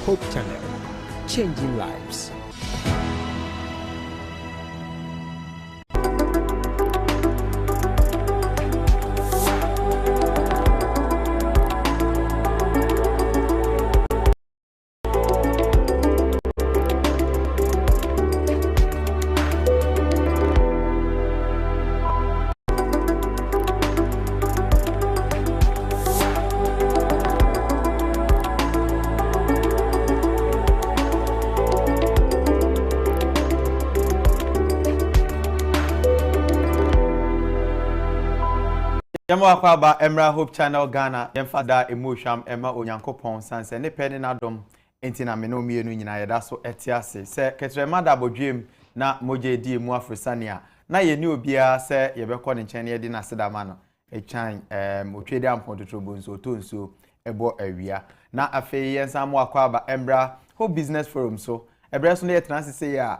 Hope Channel, changing lives. Yamo akwaba Emra Hope Channel Ghana yemfada emotion ema onyankopon sanse ne pede na dom enti na me no mienu nyina yeda so etiase se ketrema da bodwem na moje di emu afrisania na ye ni obia se yebekọ ne nchen ye di na sedama no echan otwede ampontotrobo nso tonso ebo awia na afei yensa mo akwaba Emra Hope Business Forum so ebre so na yetransese ya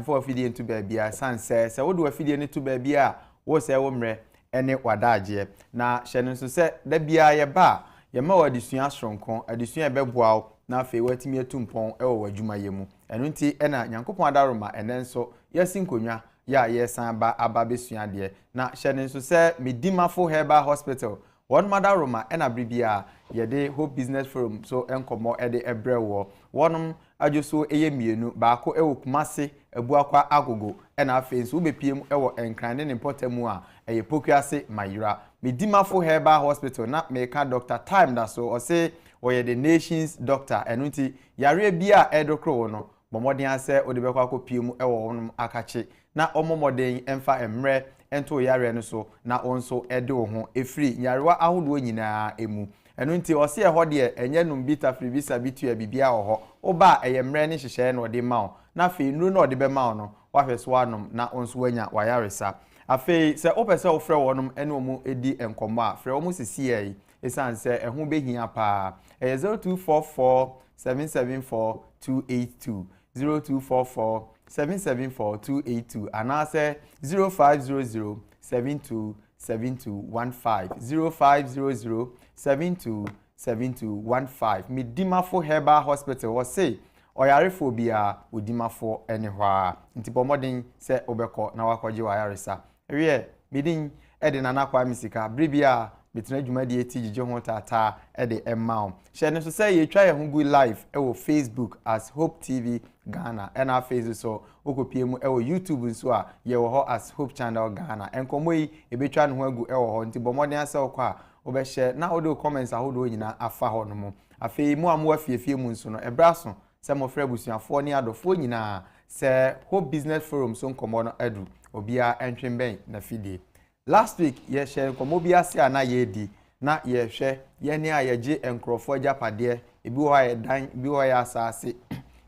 for afidie ntu baabia sanse se wodo afidie ne tu baabia wo se wo mre ene wadaje na hyene nso se da bia ye ba ye ma wadisua asronkon adisua ebeboa na afei watimi atumpon ewo wadwuma yemu eno nti ena nyankopon adaroma ene nso yasinkonwa ya yesan ba ababesua de na hyene nso se medimafo herbal hospital one madaroma ena bribia ye de Hope Business Forum so enkomo ede ebrewo wonum adwoso eyemienu baako ewo kumase ebuakwa agogo ena afei nso ubepiem ewo enkrane ne potamu a eye pokuase mayira medimafo herbal hospital na meka Dr. Time da so o say oye the nation's doctor enu nti yare bia edokro no bomodin ase odebekwa akopiem ewo wonum akache na omomodin emfa emre ento yare no so na onso ede ho efri yarewa ahodo nyina emu enu nti o say ho de enye num bita free visa bitu ya bibia ho oba eyemre ne hyehye na ode ma na fe nuru na ode be ma no wahweso anum na onso wanya wayaresa afei se opese ofre wonum ene omu edi enkomo a fre omu sisi yi esan se ehun behia pa 0244 774 282 0244 774 282 anase 0500 72 7215 0500 72 7215 Medimafo Herbal Hospital was say oyarefo bia odimafo ene hwa nti bomodin se obekọ na wakọje wayaresa ewie midin ede na nakwa misika bribia betena dwumadi eti gige ho tata ede emmao share so say ye twa ye ho good live ewo Facebook as Hope TV Ghana ena Facebook so okopiem ewo YouTube nso a ye wo ho as Hope Channel Ghana enkomo yi ebetwa ne ho agu ewo ho nti bomodin ase okọ a obehye na odo comments ahodo nyina afa ho no mo afei mu amu afiefie mu nso no ebraso se mo frɛ busuafo ni adofo nyina se Hope Business Forum so nkomo no adu obia entwemben na fidie last week ye share nkomo bia se ana ye di na ye hwɛ ye ne ayeje enkrofo japade ebi wo ha dan bi wo ya asase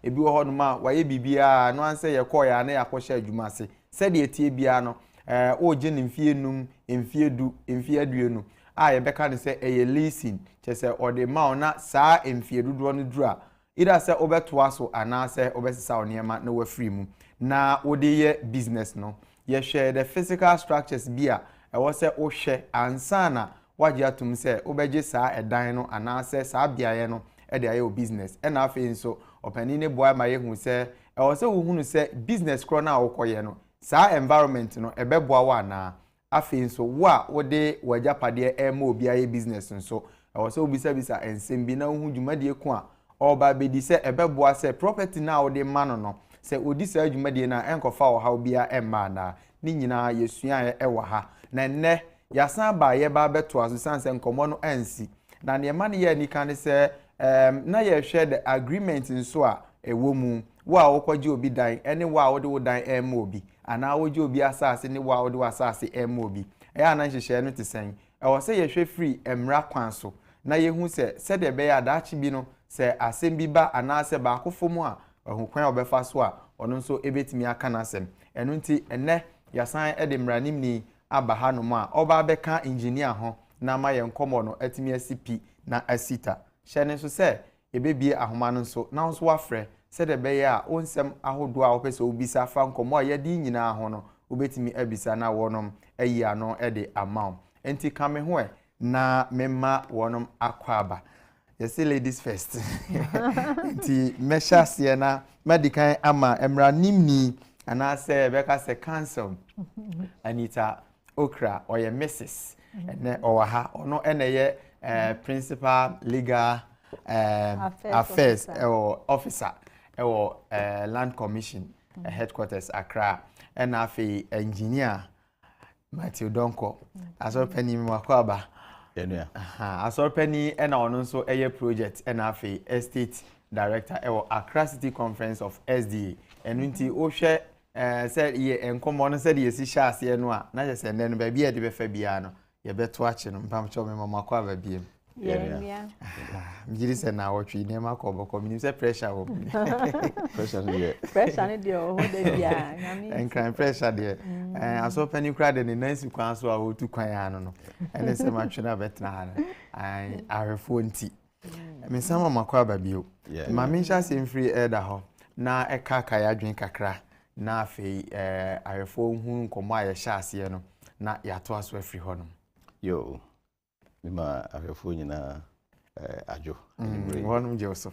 ebi wo ho no ma waye bibia no anse ye kɔ ya na yakɔhye adwuma ase se de etie bia no o je ne mfie num mfie aduenu a ye beka ne se eye leasing chese ode ma ona saa mfie dodo no dura ida se obetoa so ana se obesisa onema na wafiri mu na ode ye business no ye share the physical structures bia e wo se o hwe ansana wagye atum se obeje saa edan no ana se saa biaye no e de aye o business e na afi nso opani ne boy ma ye hu se e wo se wo hunu se business kro na awokoye no saa environment no ebeboa wa na afi nso wa wode wajapade ema obi aye business nso e wo se obisa ensem bi na hu dwumade ku a oba bedi se ebeboa se property na wode ma no se odi se adwumade na enkofa wo ha obia emma na ni nyina yesua ewa ha na nne yasan ba ye ba beto aso sanse nkomo no ansi na ne ma ne ye ni kan se na ye hwe the agreement nso a ewo mu wa wokwaje obi dan ene wa wode wo dan emma obi ana woje obi asase ne wa wode asase emma obi ya na nhyehyɛ no te sen wo se ye hwe free emra kwan so na ye hu se de be ya daachi bi no se asem bi ba ana se ba akofo mu a ohukwan obefa so a ono nso ebetimi aka na asem eno nti enne yasan ede mranim ni aba hanom a oba beka engineer ho na ma ye nkomo no atimi asipi na asita hyene nso se ebebie ahoma no nso na nso wafrɛ se de be ya onsem ahodo a opese obisa fa nkomo a ye di nyina ho no obetimi abisa na wonom ayi ano ede amount enti kame ho na memma wonom akwaba You see ladies first. Nti mesha se na medical ama emra nimni and I say Becca say cancel. Anita Okra or your Mrs. And or ha or no any principal legal affairs or officer or land commission headquarters Accra and afi engineer Matthew Donko aso penny makwaba aso penny and also a project and afi estate director Accra City Conference of SDA and unti o share said ye enkomo said ye si hyase no a na je se nen ba bia de be fa bia no ye beto ache no mpam cho me mama kwa ba bia yeah mjiri se na wotwi ne ma ko boko minim se pressure wo pressure ne de o de bia nyami en crime pressure de aso pani kra de ne nansi kwan so a wotu kwan ya no ene se ma twe na betna ha ai arefo nti me sama makwa ba bio ma me sha se mfiri elder ho na ekaka ya dwen kakra na afi arefo hu nkomo a ye sha ase no na ya to aso afiri ho no yo mima arefo nyina ajo wonu je so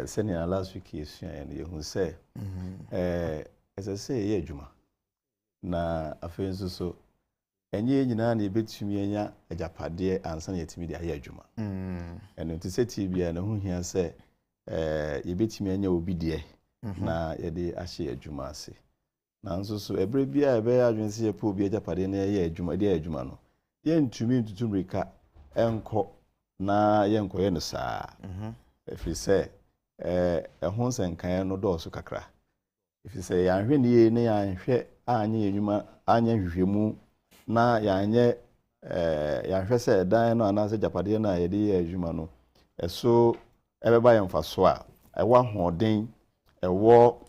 senior last week is and you who say as I say ye adwuma na afi nso so enye nyina na ebetumi anya ajapade ansa na yetimi de aye adwuma eno ti se ti bia na hu hia se yebetumi anya obi de na yede ahye adwuma ase na nso so ebre bia ebe ya adwense ye po obi ajapade na ye adwuma de adwuma no ye ntumi ntutumrika enko na ye nkoye no saa efi se ehun senkan no do so kakra efi se ya hwe ne ne ya hwe anya adwuma anya hwehwemu na yanye ya hwe se dan no anase japade na ye de adwuma no eso ebeba ye mfaso a ewa hoden ewo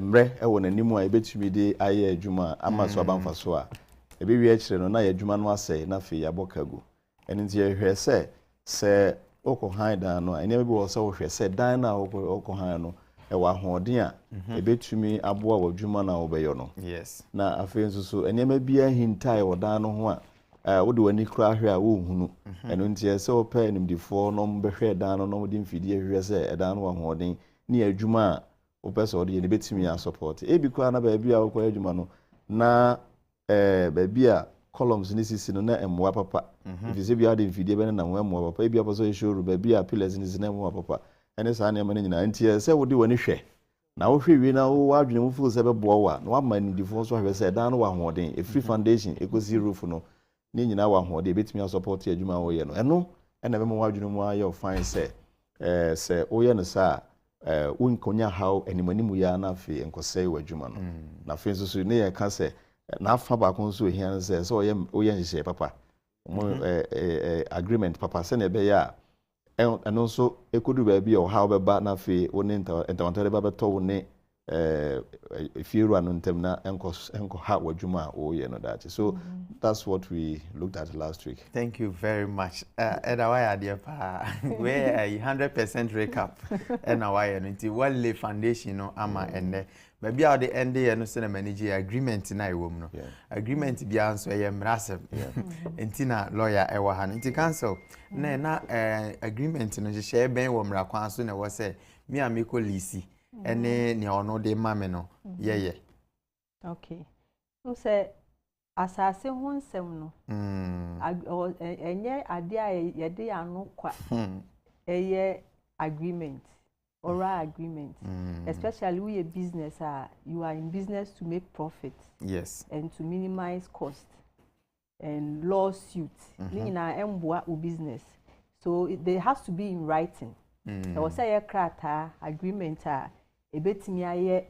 mre ewo nanimu a ebetumi de aye adwuma ama so aba mfaso a ebewi a kire no na ye adwuma no ase na fe yabokagu enti ye hwe se okohan dan no ene be wo se wo hwe se dan na okohan no ewa hoden a ebetumi aboa wadwuma na obeyo no yes na afi nso so enema bia hintai odan no ho a wode wani kura hwe a wo hunu eno ntie se opa nimdifo no mbehwe dan no no de mfidi hwe se edan no wa hoden ni adwuma a opese ode ne betimi ya support ebi kwa na ba bia wo adwuma no na ba bia columns ni sisi no na emwa papa if se bia de mfidi be na emwa papa ebi aposo showroom ba bia pillars ni na emwa papa ene sa na nyina ntie se wode wani hwe na wo hwe wi na wo adwene mu fu se be boa wa na wa man ndifo so hwe se dan no wa hoden e free foundation ekosi roof no ni nyina wa hoden betimi support adwuma wo ye no eno ena be mo adwene mu aye fine se wo ye no sa unkonya how animanimu ya na afi enkosei wadwuma no na afi nso so ne ye ka se na afa ba kon so hia se so wo ye nhye papa mo agreement papa se na be ya eno so ekodu ba bi o how be ba na afi woni ntawantare ba beto woni firu anu ntem na enko ha wadwuma wo ye no that so that's what we looked at last week. Thank you very much. Edawaya dear pa, we 100% recap. Edawaya nti wale foundation no ama ende. Maybe how the end day no say manage agreement na iwom no. Agreement bia nso ye mrasem. Enti na lawyer e wa ha nti cancel. Na agreement no je ben wo mra kwan so na wo say me ameko lease. Ene ne ono de mame no. Ye. Okay. So say asase ho nsem no enye ade a yede anu kwa eye agreement oral agreement especially we a business you are in business to make profit yes and to minimize cost and lawsuit na emboa o business so there has to be in writing there was a krata agreement ebetimi aye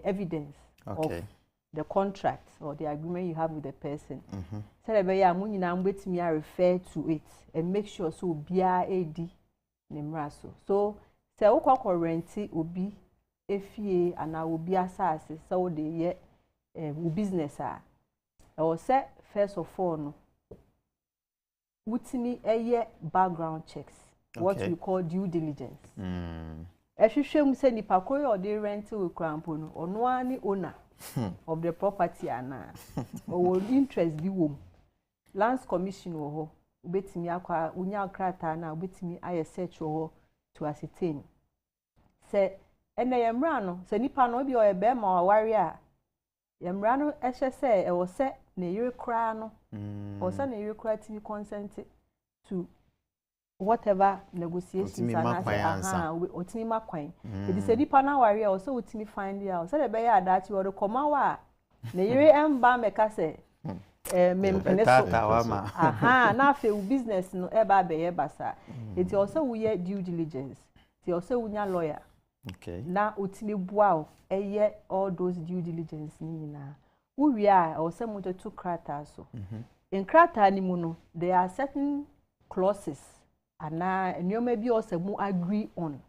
evidence of the contract or the agreement you have with the person. So that way, I'm going to refer to it and make sure so bia edi nemraso. So say o renti obi efie and I will be asase so the ye business I will say first of all no wutimi background checks what we call due diligence. Ehwehwem say nipa koy or the rent we krampo no ono ani owner of the property or interest bi wom lands commission wo ubetimi akwa unya krata na ubetimi aye search wo to ascertain se ene yemra no se nipa no bi o ebe ma ware a yemra no ehye se e wo se na yire kra no o se na yire kra timi consent to whatever negotiations and otimi makwan it is a nipa na ware a o se otimi find out se de be ya adachi wo de koma wa na yire emba meka se mempene so na fe business no eba be ye basa it also we due diligence it also unya lawyer okay na otimi bua eye all those due diligence ni nyina uwi a also mo to krata so in krata ni mu no there are certain clauses ana enyoma bi also mu agree on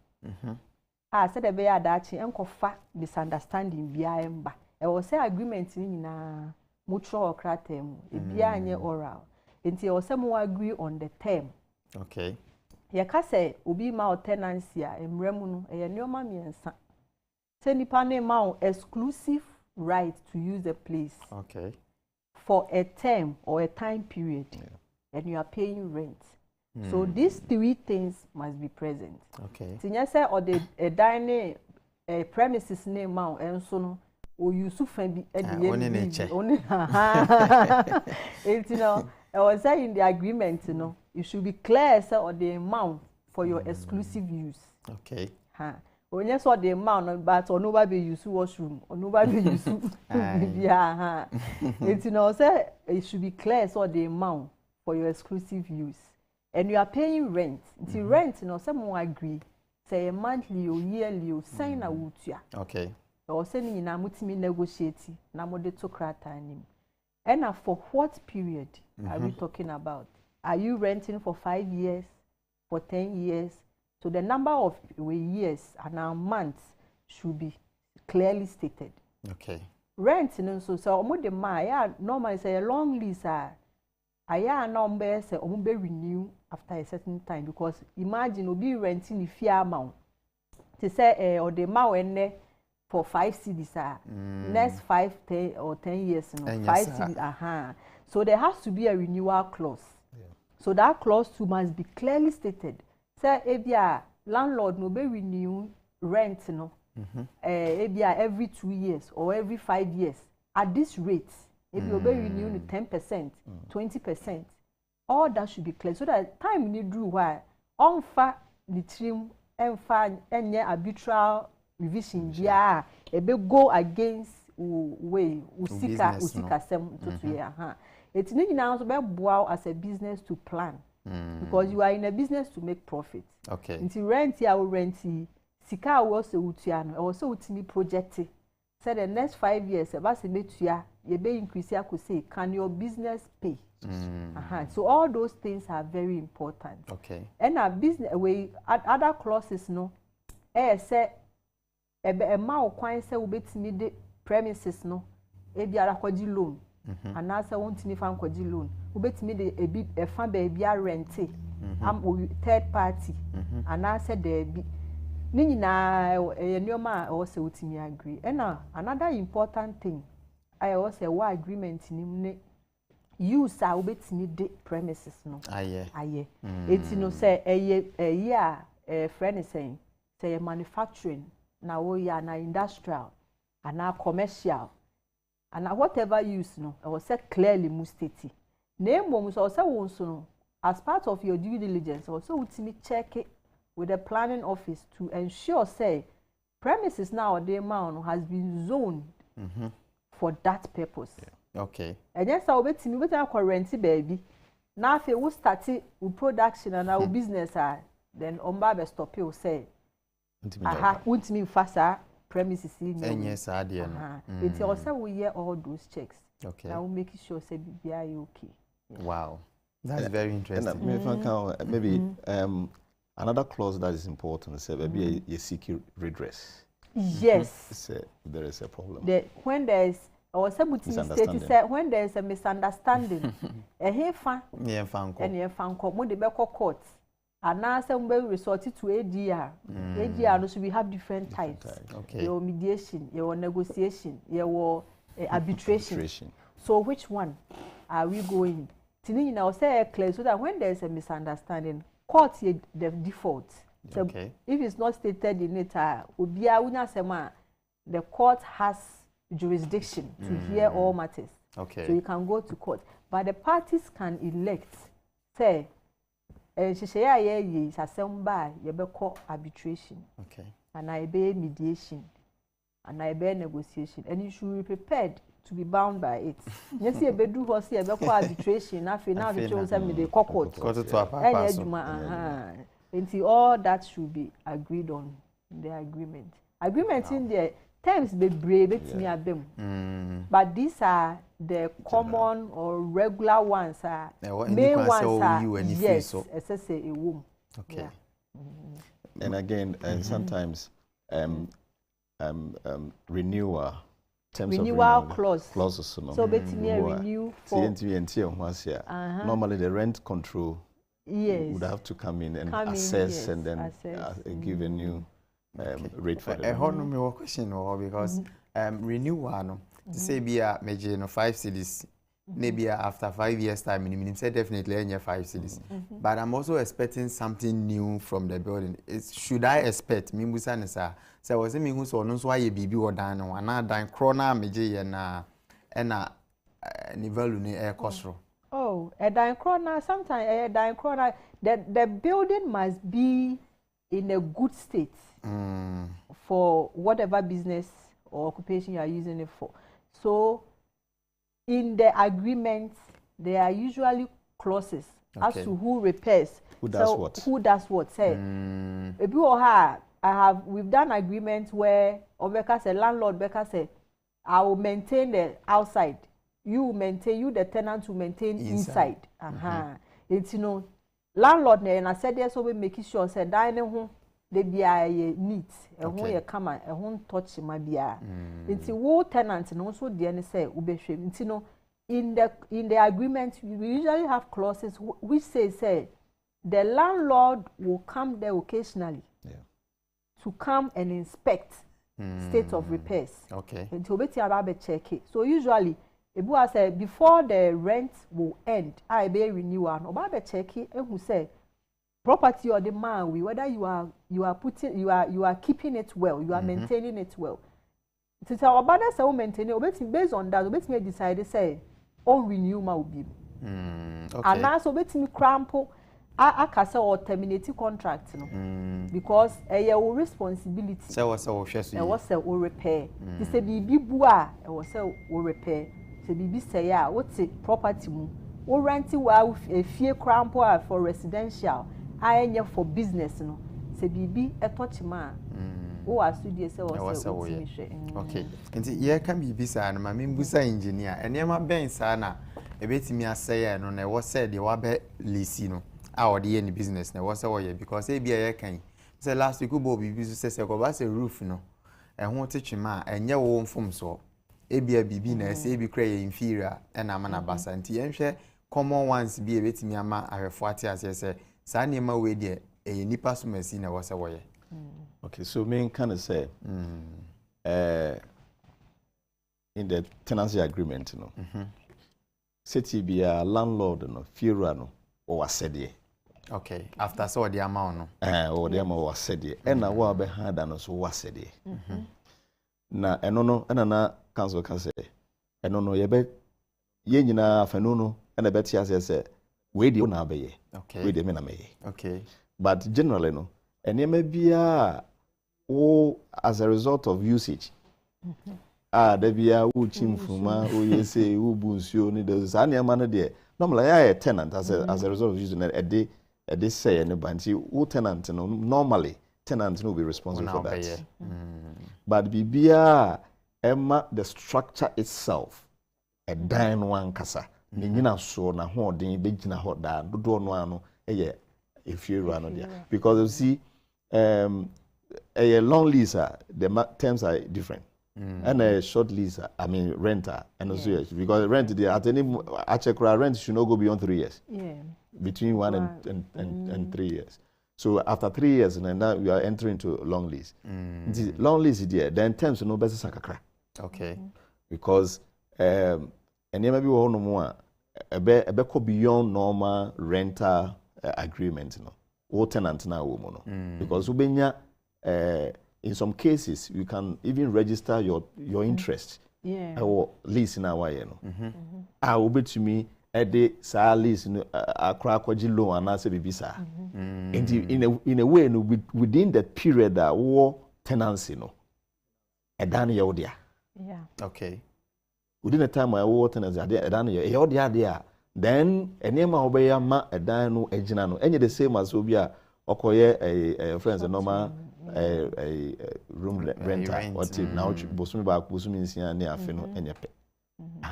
said the be ya dachi enkofa misunderstanding bia emba e wo say agreement ni nyina mutual krata mu ebia anye oral enti wo say mu agree on the term okay ye ka say obi ma tenancy a emremu no e nyoma miensa say nipa na ma exclusive right to use the place okay for a term or a time period and you are paying rent. So these three things must be present. Okay. Tinya say or the dining premises name ma enso no o use fan bi e de only you know I was saying in the agreement you know you should be clear say or the amount for your exclusive use. Okay. Onye so the amount but onuba be use washroom onuba be use yeah you know say it should be clear so the amount for your exclusive use. And you are paying rent. The rent, you know, someone agree. Say a monthly or yearly or sign a wutia. Okay. Or sending in a mutimi negotiating. Namode to kratanim. And for what period are we talking about? Are you renting for 5 years, for 10 years? So the number of years and our months should be clearly stated. Okay. Rent, you know, so the ma, normally say a long lease. Aya number say ombe renew after a certain time because imagine obi renting if fear amount to say or the amount enne for 5 cities next 5 10 or 10 years no 5 cities so there has to be a renewal clause so that clause too must be clearly stated say ebia landlord no be renew rent no ebia every 2 years or every 5 years at this rate. If you obey renew 10%, 20%, all that should be clear. So that time you need do why on fa the trim and fa any arbitral revision yeah a big go against way usika sem to yeah it's need now to be wow as a business to plan because you are in a business to make profit. Okay. Until rent ya will rent sika will also utiano also utimi project. Say the next 5 years about se metua you be increase ya say can your business pay so all those things are very important. Okay. And our business way other clauses no say e ma o kwan say obetimi de premises no e biara kwaji loan and na say wontimi fa kwaji loan obetimi de e fa ba bia rent am third party and na say there be ni nyina nyoma o se utimi agree. And another important thing I also wa agreement ni ne use a obetimi de premises no aye eti no say eye a friend saying say manufacturing na wo ya na industrial and na commercial and whatever use no I was say clearly mu state na emom so say won so no as part of your due diligence also utimi check it with the planning office to ensure say premises now the amount has been zoned for that purpose. Okay. And yes, I will bet me what I rent baby. Now if you start with production and our business then Omba stop you say won't me faster premises in yes it's also we hear all those checks. Okay. I will make sure say be okay. Wow. That's very interesting. Maybe another clause that is important is maybe you seek redress. Yes. There is a problem. When there is or when there is a misunderstanding, a hefa and fanko, when they be court, and now some will resort to ADR. ADR, so we have different types. Okay. Your mediation, your negotiation, your arbitration. So which one are we going? Tini na say clear so that when there is a misunderstanding, court the default. So okay. if it's not stated in it, the court has jurisdiction to hear all matters. Okay. So you can go to court, but the parties can elect. Say, is arbitration. Okay. And I be mediation, and I be negotiation, and you should be prepared to be bound by it. You see, a bedroom was here, arbitration. Now, the chose me the court. And all that should be agreed on in the agreement. Agreement in the terms be brave it me at them. But these are the common or regular ones. Main ones are yes, as I say a womb. Okay. And again, sometimes renewal. Renewal clauses. So renew for normally the rent control would have to come in and assess and then give a new rate for I heard no question because renewal no to say be a major 5 cities maybe after 5 years time minimum say definitely any 5 cities but I'm also expecting something new from the building. Should I expect me musa nisa say was me who so no so aye bibi wo dan no ana dan kro na major ye na ni value ni e kosro. Oh, a dine corner, sometimes a dine corner, the building must be in a good state for whatever business or occupation you are using it for. So, in the agreement, there are usually clauses as to who repairs. Who does what? Who does what? Say, if you we've done agreements where Obeka said, landlord Beka said, I will maintain the outside. You the tenant will maintain inside. It's landlord and I said yes, so we make sure said dining home they be neat and when you come and won't touch my beer. It's a whole tenant and also the end say it's in the agreement we usually have clauses which say the landlord will come there occasionally to come and inspect state of repairs. Okay. Until we check it. So usually Ebu say before the rent will end, I be renewal. No, but check it. And who say property or the man, whether you are keeping it well, you are maintaining it well. To tell about that, so maintain it. Based on that, obey me decide say on renew my be. Okay. And now so obey me crampo. I can say or terminate contract, because your responsibility. So what's our share? Was a repair. This a be bua. Was a repair. Bibi say what's it property mu o rent wa a fie crampo for residential anya for business no say bibi e touch ma o asudie say was okay nti ye kan bibi sa na ma membusa engineer enema ben sa na ebetimi aseye no na wo say de wa be lease no a wo de ye ni business na wo say wo ye because e bia ye kan say last week bo bibi say ko ba say roof no e ho tetwema enye wo mfom so ebia bibi na ese ebi kra ye inferior na amana basa nti yenhwe common ones bi ebetimi ama ahwefo ate ase se sa niema we de nipa so masi na wo se wo ye. Okay, so me kind of say in the tenancy agreement city be a landlord no funeral no or wasede. Okay, after so the amount no or the amount wasede and na wa be hard no so wasede. Na eno no na council can say eno no ye be ye nyina afanu no na be tia say we dey na be ye we dey me na me ye. Okay, but generally no enema bia o as a result of usage da bia wo chimfuma o ye say wo bunsuo ni the anema no de normally ya tenant as a result of using a dey say any banti wo tenant no normally tenant will be responsible for that. But bibia emma the structure itself a dine one kasa ni nyina so na ho den be gina ho da dodo no ano eye if you run on there because you see a long lease the terms are different and a short lease I mean renter and also yes, because rent the at any actual rent should not go beyond 3 years between 1 and 3 years. So after 3 years, and now we are entering into long lease. The long lease is there. Then terms no better sakakra. Okay. Because and maybe we all know more ebe ko beyond normal rental agreement no wo tenant na wo mo no because ubenya in some cases you can even register your interest or lease na wa ye no obetumi ede sa lease no akra akwaji loan anase bibisa in a way no within the period that wo tenancy no edan ye wo dia okay within the time I wo tenancy edan ye wo dia dia then enema obeya ma edan no egina no enye the same as obi a okoye friends normal room renter what now bosumi ba bosumi nsia ne afe no enye pe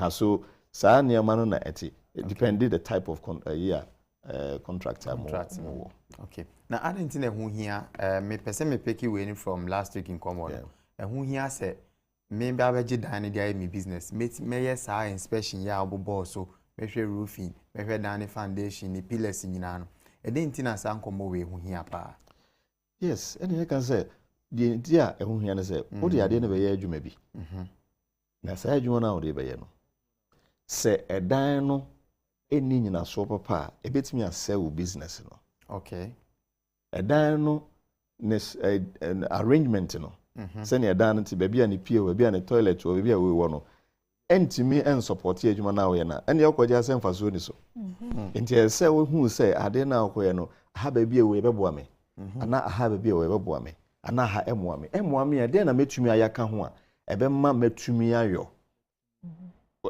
so saa niema no na eti depending the type of contract more. Okay. Now I didn't know who here me person me picky way from last week in common. Who here say me be abeji dan dey me business. Me yes inspection ya obo so me hwe roofing, me hwe dan foundation, ni pillars nyina no. E dey ntina sa nkomo we who here pa. Yes, and you can say the dia e who here na say wo dey ade na be ye adwuma bi. Na sa adwuma na wo dey be ye no. Se edan no eni nyina so papa ebetimi asell business no. Okay. Edan no arrangement no. Se ne edan no ti ba bia ne pie wa bia ne toilet wa bia we wo no. Entimi en support adwuma na wo ye na. Ene yakwaje asemfa so ni so. Enti ese wo hu se ade na akoye no ha ba bia we beboa me. Ana ha ba bia we beboa me. Ana ha emoa me. Emoa me ade na metumi ayaka ho a ebemma metumi ayo.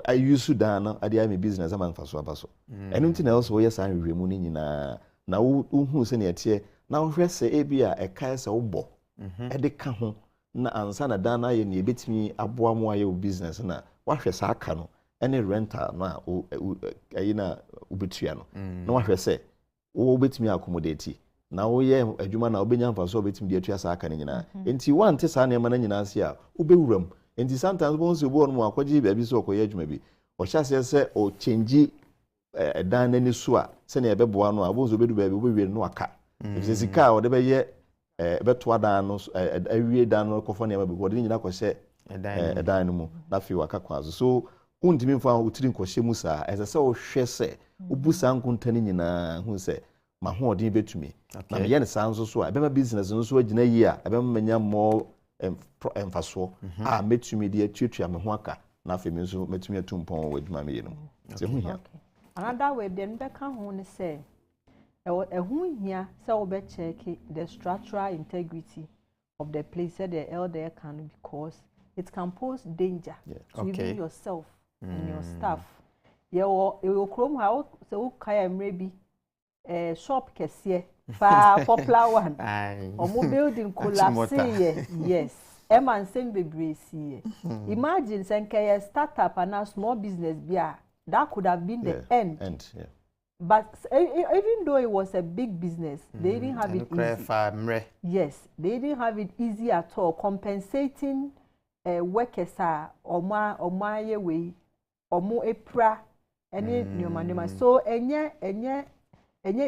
I used to dana ade my business am faso abaso anything else we yes an remu ni nyina na wo hu se ne tie na wo hwɛ se ebia e kai se wo bo e de ka ho na ansa na dana ye ne ebetimi aboa mo aye wo business na wa hwɛ sa aka no any rental na ayi na obetua no na wa hwɛ se wo obetimi accommodate na wo ye adwuma na obenya faso obetimi de atua sa aka ne nyina enti wa nte sa ne ma na nyina se a obewuram enti sometimes bonse bo no akwaji bia bi so okoye adwuma bi o hyase se o change dan nani so a se na ebeboa no a bonse obedu bia bi obewie no aka if sika o de be ye beto dan no awie dan no kofo na ma bi ko de nyina ko hye dan no mu na fi waka kwazo so untimi mfa utiri nkohye mu sa ese se o hwe se obusa nkontani nyina hu se ma ho odin betumi na me ye ne sanso so a ebema business no so agina yi a ebema manya more emfaso a metumi de atuatua me ho aka na afi me nso metumi atumpon wadwuma me yenu se hu hia another way dem be kan ho ne say hu hia say we be check the structural integrity of the place the elder can because it can pose danger to even yourself and your staff you krom ha say wo kaya mrebi shop kese fa popular one omo building collapse yes eman sem bebresi imagine say startup and a small business bia that could have been the end. But even though it was a big business they didn't have it easy. Yes, they didn't have it easy at all compensating workers oma ye we omo epra any nyoma so enye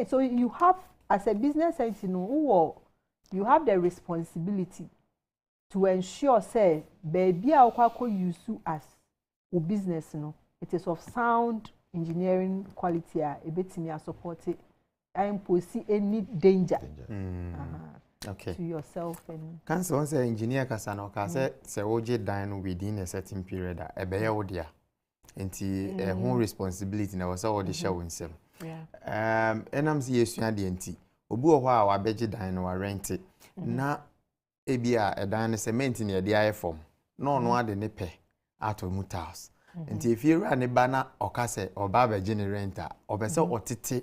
so you have as a business entity you have the responsibility to ensure say baby akwako use as a business it is of sound engineering quality ebetimi support it and foresee any danger to yourself and can someone say engineer kasano ka say oje dan within a certain period ebeye wo dia enti who responsibility na was all the show nsem enam si yesua de enti obi wo ho a wabegye dan no wa rent na ebia edan ne cement ne de aye form no no ade ne pe ato mutals enti efiera ne bana okase oba begye ne renter obese otete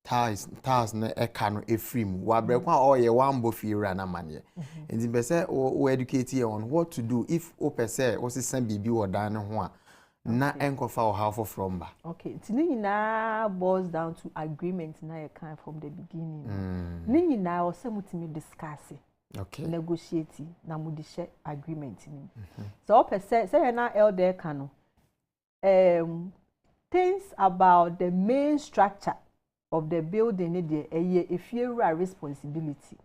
tiles na eka no efrim wa brekwa oye wambo fiera na mane enti bese o educate you on what to do if o pese o sisan bibi wo dan ne ho a na enkofa o half from ba okay tini na boils down to agreement na you can from the beginning ni na o se mutimi discuss negotiate na mudi share agreement ni so pese say na elder kanu things about the main structure of the building dey if you are responsibility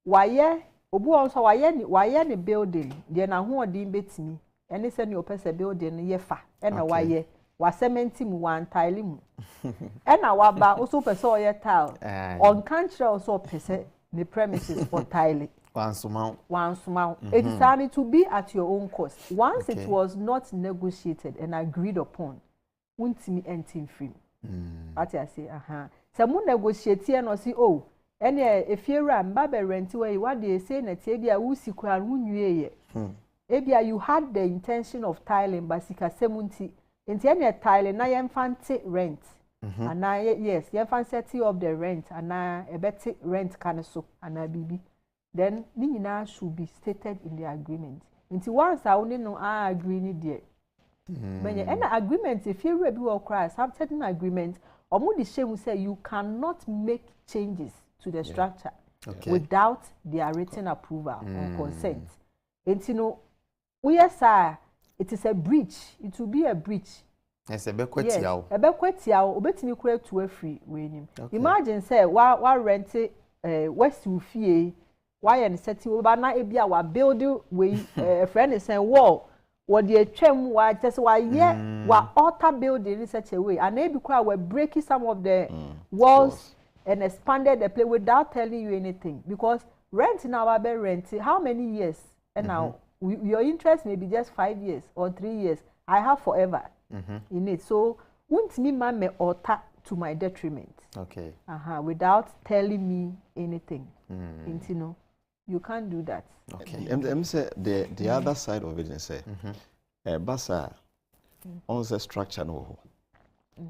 why obu on so why ni building dey na ho odin betimi ene se ni opese building ye fa e na why wa cementi mu wa tile mu e na wa ba also pese o ye tile on country also pese the premises for tile one sumau it is only to be at your own cost once it was not negotiated and agreed upon untimi entin free what I say so mu negotiate e no see oh ene efiera mba be rent we what they say na tie bia wo sikura no nwie ye ebia you had the intention of tiling but sika semunti enti ene tile na yemfante rent and yes yemfante of the rent and ebeti rent kan so and bibi then ni nyina should be stated in the agreement enti once I only know I agree ni there but any agreement if you be or cry some certain agreement omo di shame say you cannot make changes to the structure without their written approval or consent enti no we sir it is a breach it will be a breach yes ebekwetia o obetimi kura to afri we nim imagine say wa rent west ufie why and setting over na ebia wa build we friend is saying wall what the atwam wa just why wa alter building in such a way and maybe we breaking some of the walls and expanded the place without telling you anything because rent in our bed rent how many years and now your interest may be just 5 years or 3 years I have forever in it so won't me me alter to my detriment without telling me anything you know you can't do that. Okay. And say the other side of it is say, basa on the structure no,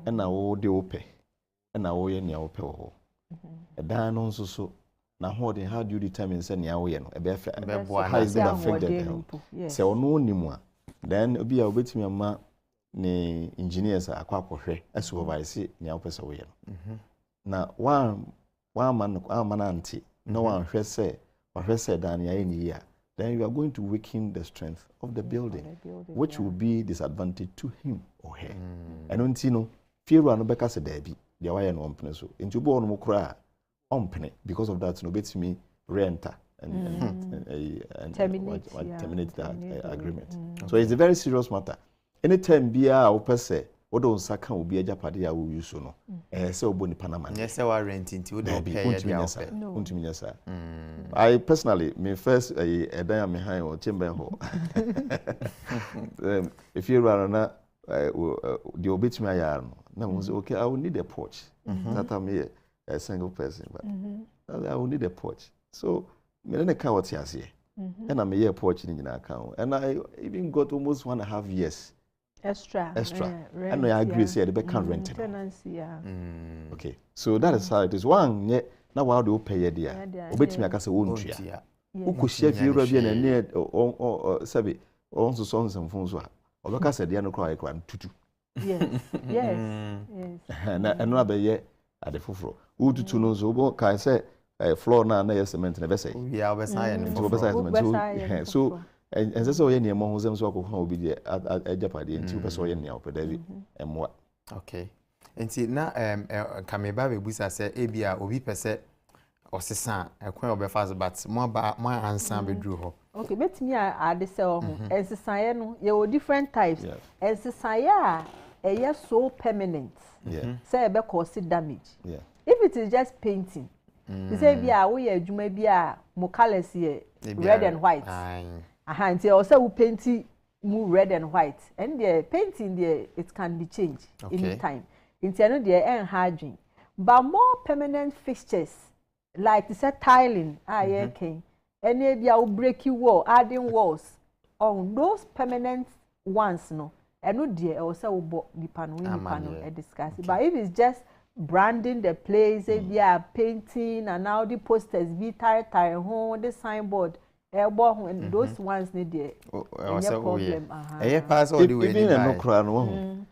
and now the ope, and now ye nia ope ho. Dan on so na holding how do you determine say nia we no? How is it affected? Say ono nimu then obi a obetimi ama ne engineers akwa akohwe supervise nia ope say we no. Na one man anti no one hwe say then you are going to weaken the strength of the building, which will be disadvantage to him or her. And until no fear no beka se debi, the why no ompene so. Into bo no kra ompene because of that no bet me renter and terminate that agreement. So it's a very serious matter. Anytime bia o pese odo nsaka obi ajapade a wo yuso no se obo ni panama yes say wa rent into do pay ya dia untumi nyesa I personally me first edan am han o chamber ho if you run na the obetumi aya no na mo say okay I will need a porch that I'm here a single person but I will need a porch so me na ka what here and I'm here porch ni nyina kan and I even got almost 1.5 years extra and I agree say they can rent tenancy okay so that is how it is one yeah na wa do pay there obetimi aka say wontua ukohia fi ura bia na ne sabe on so son samfon so a obeka say dia no kra ekra tutu yes na no abaye ade foforo ututu no so bo kai say floor na yes cement na be say we are cement so and so ye niam ho zem so akokwa obi de ajapade nti pe so ye niam opeda bi emwa okay nti na kameba be busa se ebia obi pese osesa ekwan obefa but mo ansa bedru ho okay betimi ade se ho ensesaye no ye o different types ensesaye a eye so permanent say ebe cause damage if it is just painting you say bia wo ye adwuma bia mo colors ye red and white until also we paint mu red and white and the painting there it can be changed anytime until the hardening but more permanent fixtures like the set tiling okay and maybe I will break you wall adding walls on those permanent ones no and no dear also will the panel discuss but if it's just branding the place they are painting and now the posters be tire home the signboard and those ones need the problem pass all the way no cry no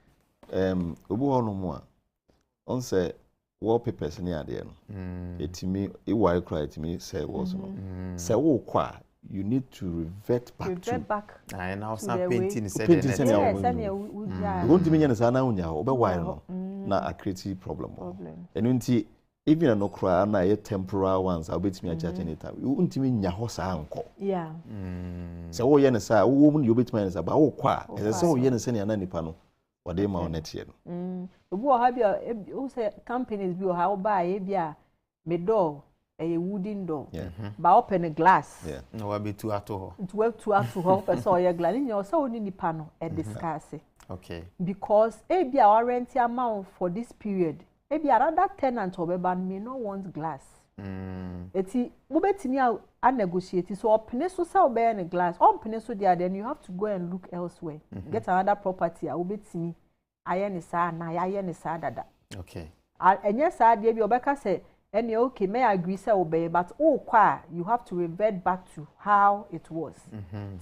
obi hono mo a on say wallpapers ni ade no etimi e wire cry etimi say was no say wo kwa you need to revert back and now some painting said you won't mean na sana unya obe wire no na a creative problem enunti even no cry na ye temporal ones I bet me a chat anytime you won't mean nya ho sa anko so wo ye ne sa wo mu you bet me na sa ba wo kwa e say wo ye ne se na nipa no ɔde ma ɔnɛtie no obi wɔ ha bi o say companies bi wɔ ha oba ye bi a me door a wooden door ba open glass no wa be tu ato ho to web to ho person oye glass ni o say oni nipa no e discuss okay because e bi our rent amount for this period e bi another tenant obeba may not want glass eti mo betimi a negotiate so opene so say obey na glass opene so there then you have to go and look elsewhere get another property a obetimi aye ne saa na aye ne saa dada okay enye saa de bi obeka say any okay may agree say obey but you have to revert back to how it was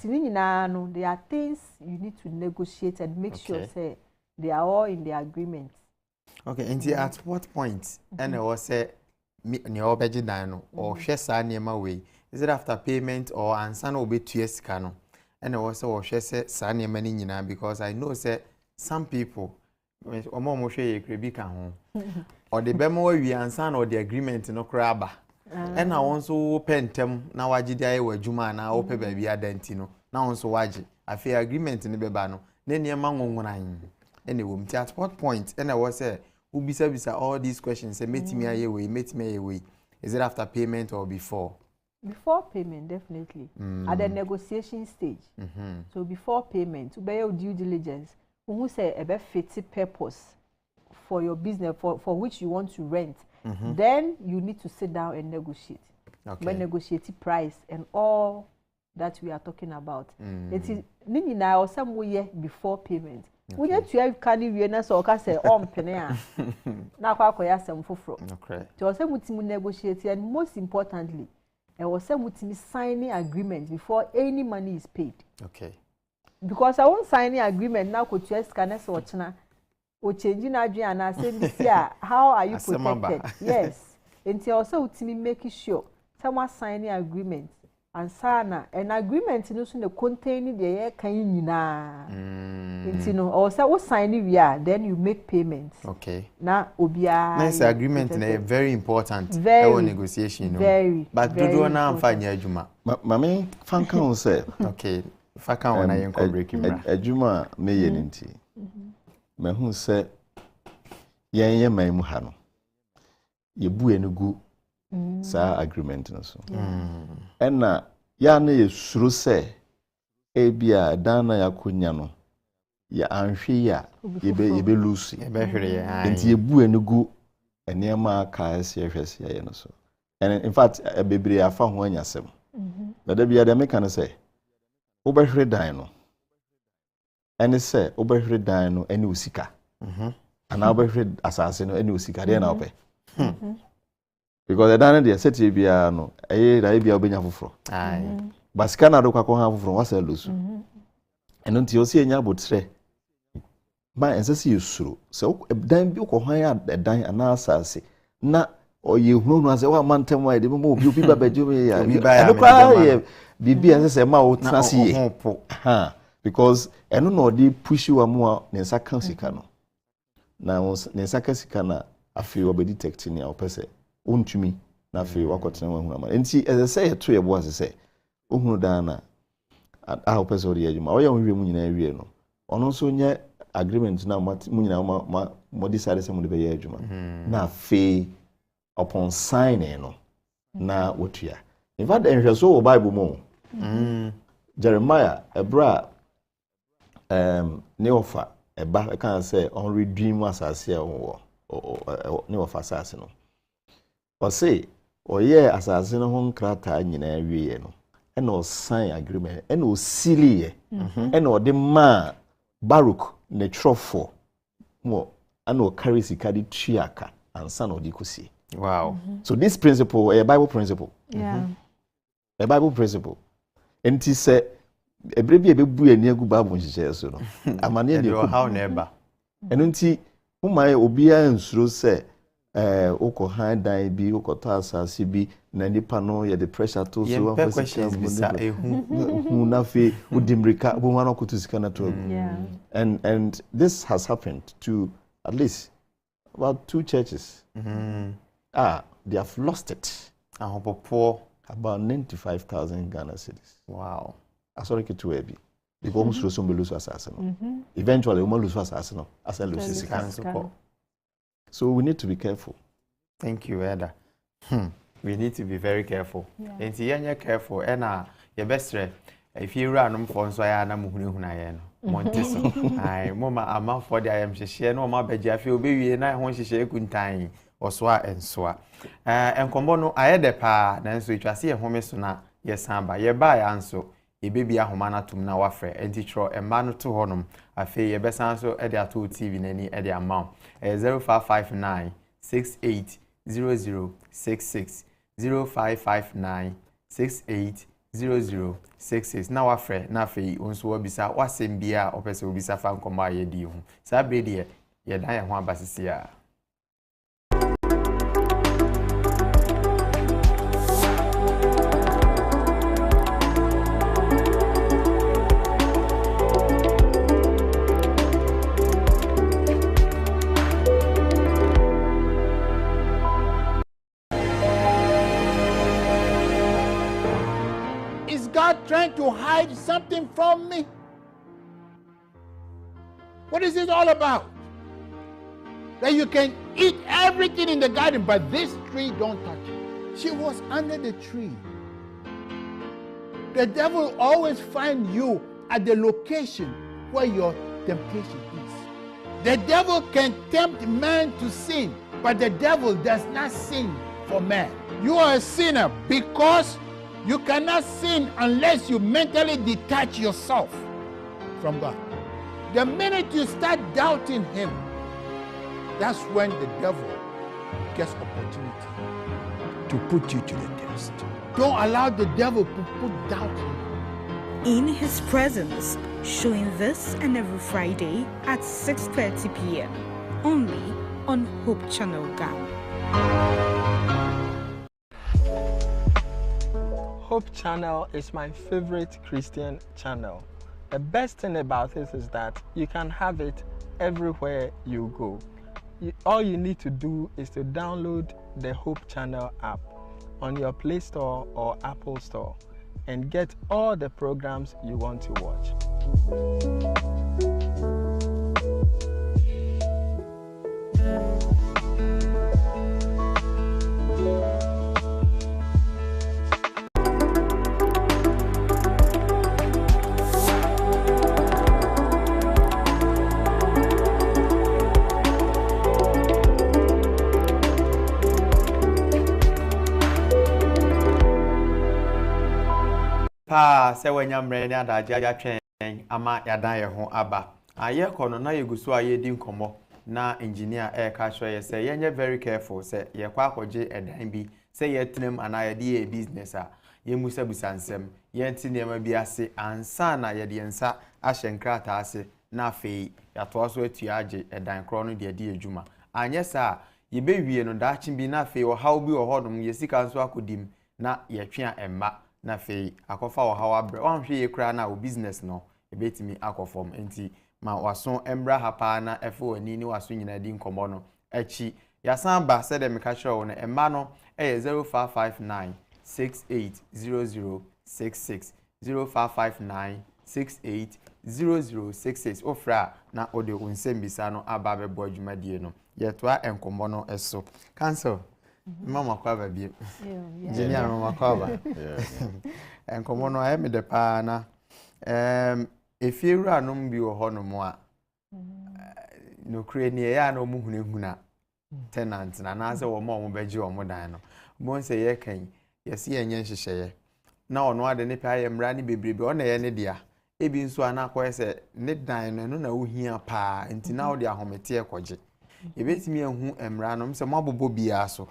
no there are things you need to negotiate and make sure say they are all in the agreement. Okay, and at what point and I was say ni obeji dan no or hwe saa niema we is it after payment or ansa na obetua sika no and I was say or hwe say saa niema ni nyina because I know say some people omo hwe ye krebi ka ho or the bema we ansa na or the agreement no kra ba and I also pentem na wagide aye wadwuma na ope ba bia danti no na onso wage afi agreement ni beba no na niema ngongoran anyway at what point and I was say Ubisa all these questions say meet me away. Is it after payment or before? Before payment, definitely. At the negotiation stage. So before payment, to be your due diligence, who say a fitting purpose for your business for which you want to rent, then you need to sit down and negotiate. Okay. When negotiating price and all that we are talking about. It is nini na or some way before payment. We get to have canny na so ka say pene a na kwa akoya asem foforo okay to say mutimu negotiate and most importantly e was say mutimi signing agreement before any money is paid. Okay, because I won't sign the agreement now ko to scan so ochina o change na adwen na say this year how are you protected. Yes, until also mutimi make sure someone sign the agreement and sana an agreement no so the contain the year kan nyina or say what sign we are then you make payments. Okay, na obia nice agreement na very important very negotiation very but do na amfanya adwuma mame fanka on say okay faka on na yenko break him adwuma me ye nti me hu say yen ye man mu ha no ye bu enugu sa agreement no so ena ya na ye suro say ebia dan na yakonya no ya anhwe ya ye be lose ye be hwere ye nti ye bu enugu enema aka ese hwese ye no so and in fact bebre afa ho anyasem na da bia de meka no say wo be hwere dan no ene say wo be hwere dan no ene osika ana wo be hwere asase no ene osika de na ope because the dan dey set ye bia no eye da bia obenya foforo basika na do kwakọ ha foforo wasa losu eno nti o si enya botre ma ensesi yesuro so dan bi ko han ya dan ana asase na oye hunu no ase wa mantem wa de mo obi ba bajo ya eno kwa ye bibi ensese ma o tena si ye ha because eno no dey push wa mo ne saka sika no na ne saka sika na afi obedi detect ni a opese ontumi na afi wakotena wa hunu ama nti ese ye to ye bo ase se ohunu dan na a opese ori adwuma o ye onwe mu nyina awie no ono so nye agreement na mu nyina mo decide se mo de be ye adwuma na afi upon signing no na wotua in fact enhwe so wo bible mo Jeremiah ebra ne ofa eba kan say on redeem asase wo ne ofa asase no o say oye asase no ho nkrata nyina awie no ena o sign agreement ena o seal ye ena o de ma Baruch ne trofo mo ana o carry sikadi tuaka ansa na o di kosie. Wow. So this principle, a Bible principle. Yeah. A Bible principle. And it say a baby bu eni agu Bible nchiche so no. Amane dey how never. And nti umai obia nsuro say oko han dan bi oko ta asase bi na nipa no ye the pressure to so one questions bisa ehu na fe udimrika bo wan okoto sika na to. Yeah. And this has happened to at least about 2 churches. They have lost it. About 95,000 Ghana cedis. Wow. Sorry to Ebi. because almost lose some lose assassin. Eventually, we lose assassin. As I lose so we need to be careful. Thank you, Eda. We need to be very careful. And you're careful, and your best friend. If you run for so I am Muhunayan, Monteso. I, Mama, I'm out for the I am share no more, but I feel baby and I want to share good time or swa and swa. And Combono, I had a pa, then so I see a home sooner, yes, Samba, ye buy answer. A baby a homana to now afre, and teacher a man to honum. I feel your best answer at their 2 TV in any at the amount. 0559 68 0066 0559 68 0066. Now afre, na fe, unso wabisa, wasembia, opese wabisa fan koma ye di hu. Sa bredi ye dan ye ho abasisia. Trying to hide something from me? What is it all about? That you can eat everything in the garden, but this tree don't touch it. She was under the tree. The devil always finds you at the location where your temptation is. The devil can tempt man to sin, but the devil does not sin for man. You are a sinner because you cannot sin unless you mentally detach yourself from God. The minute you start doubting him, that's when the devil gets opportunity to put you to the test. Don't allow the devil to put doubt in you. In his presence, showing this and every Friday at 6:30 p.m. only on Hope Channel Ghana. Hope Channel is my favorite Christian channel. The best thing about it is that you can have it everywhere you go. All you need to do is to download the Hope Channel app on your Play Store or Apple Store and get all the programs you want to watch. Pa se wanya mre ni adaja ya twen ama yadan ye ho aba aye kono na yegusu aye di nkomo na engineer ka show ye say yenye very careful say ye kwa akoje edan bi say ye tinem ana ye di business a ye musa busansem ye ntinema bi ase ansa na ye de nsa ahye nkrata ase na afei ya to so atu age edan kro no de di adwuma anye sa ye bewie no da chi bi na afei wo haw bi wo hodom ye sika nso akodim na ye twea emma na fei akofa wo hawa bre wanhwe ye kra na wo business no ebetimi akofom enti ma waso embra hapa na efo ani ni waso nyina di nkomo no echi yasan ba se de meka hwe no emma no 0559 680066 0559 680066 ofra na ode unsembisa no aba bebo adwumadie no yetoa enkomo no eso cancel Mama kwaba bi. Engineer mama kwaba. Enkomo no ayeme de pa na efiewura no mbi wo ho no mo a no kre ni ya na omuhunehuna tenant na na se wo mo beji wo mo dan no. Mo nse ye kan yesi enye nhyehyeye. Na ono ade ne pa ye mra ni bebrebe ona ye ne dia. Ebi nso ana akoye se ne dan no na wo hia pa enti na wo de ahomete ekoje. Ebetimi ehu emra no mse mabobo bia so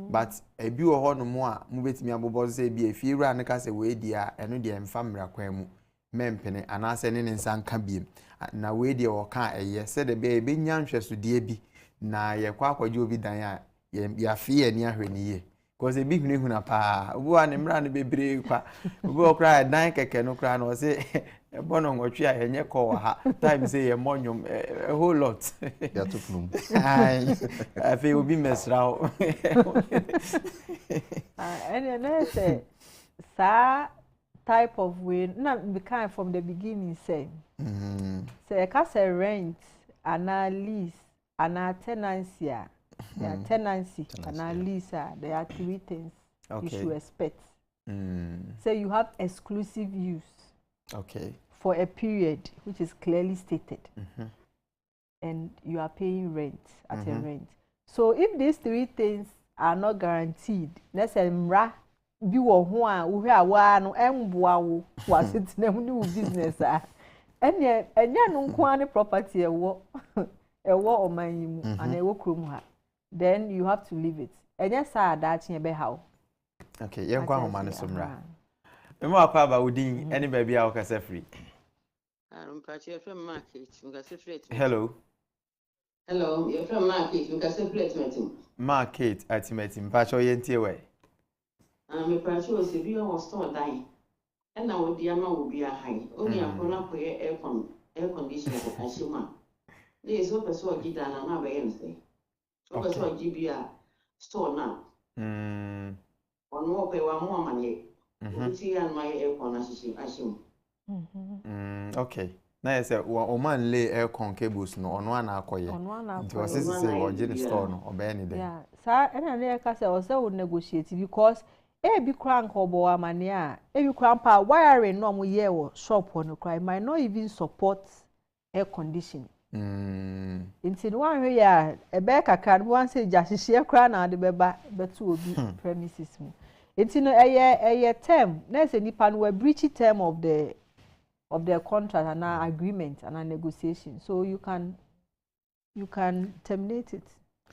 but ebi wo ho no mo a mo betimi abobo se bia efiewura ne ka se we dia eno de emfa mra kwan mu mempene anase ne nsa nka biem na we dia wo ka eye se de be nya nhweso de bi na ye kwa akwaje obi dan a ya fie ni ahwe ni ye cause ebi hunehuna pa obo a ne mra ne bebre kwa obo okra dan keke no kra no se ebono ngotwe a enye ko wa ha time say ye monyum a whole lot ya tupnum ai afi obi mesrao ene na say sa type of way na be kind from the beginning say say ka say rent and lease and tenancy there are tenancy and lease there are three things you should expect. So you have exclusive use for a period which is clearly stated, and you are paying rent at a rent. So if these three things are not guaranteed, let's say mra bi wo ho a wo hwe a wa no emboa wo was it na mu business enya no nko ani property ewo oman yi mu and ewo krom ha, then you have to leave it. Enya sa adachi ebe ha. Okay, yen kwa homa no somra. Emo akwa ba wodin any baby a wo free. From market, Hello. Hello, you're from market, you can say plate. Market atimetim pacho yentie we. Me pacho was if you was store dying. And now the amount will be a high. Only a corner for air conditioner for Ashima. There is no person get down and have anything. So person GBA store now. On more pay one more money. See and my aircon Ashim. Okay. Na yese o man lay aircon cables no ono ana akoye. Nti o sisi say o je store no obe ni dey. Yeah. Sir, ena na ka say o say we negotiate because be crank obo amane a be crank pa wiring no mo ye wo shop no cry might not even support air conditioning. Nti no wan hwe ya ebe kakra no wan say jahihie kra na de beba betu obi premises mu. Nti no eye term na say nipa no we breach term of the contract and an agreement and a negotiation, so you can terminate it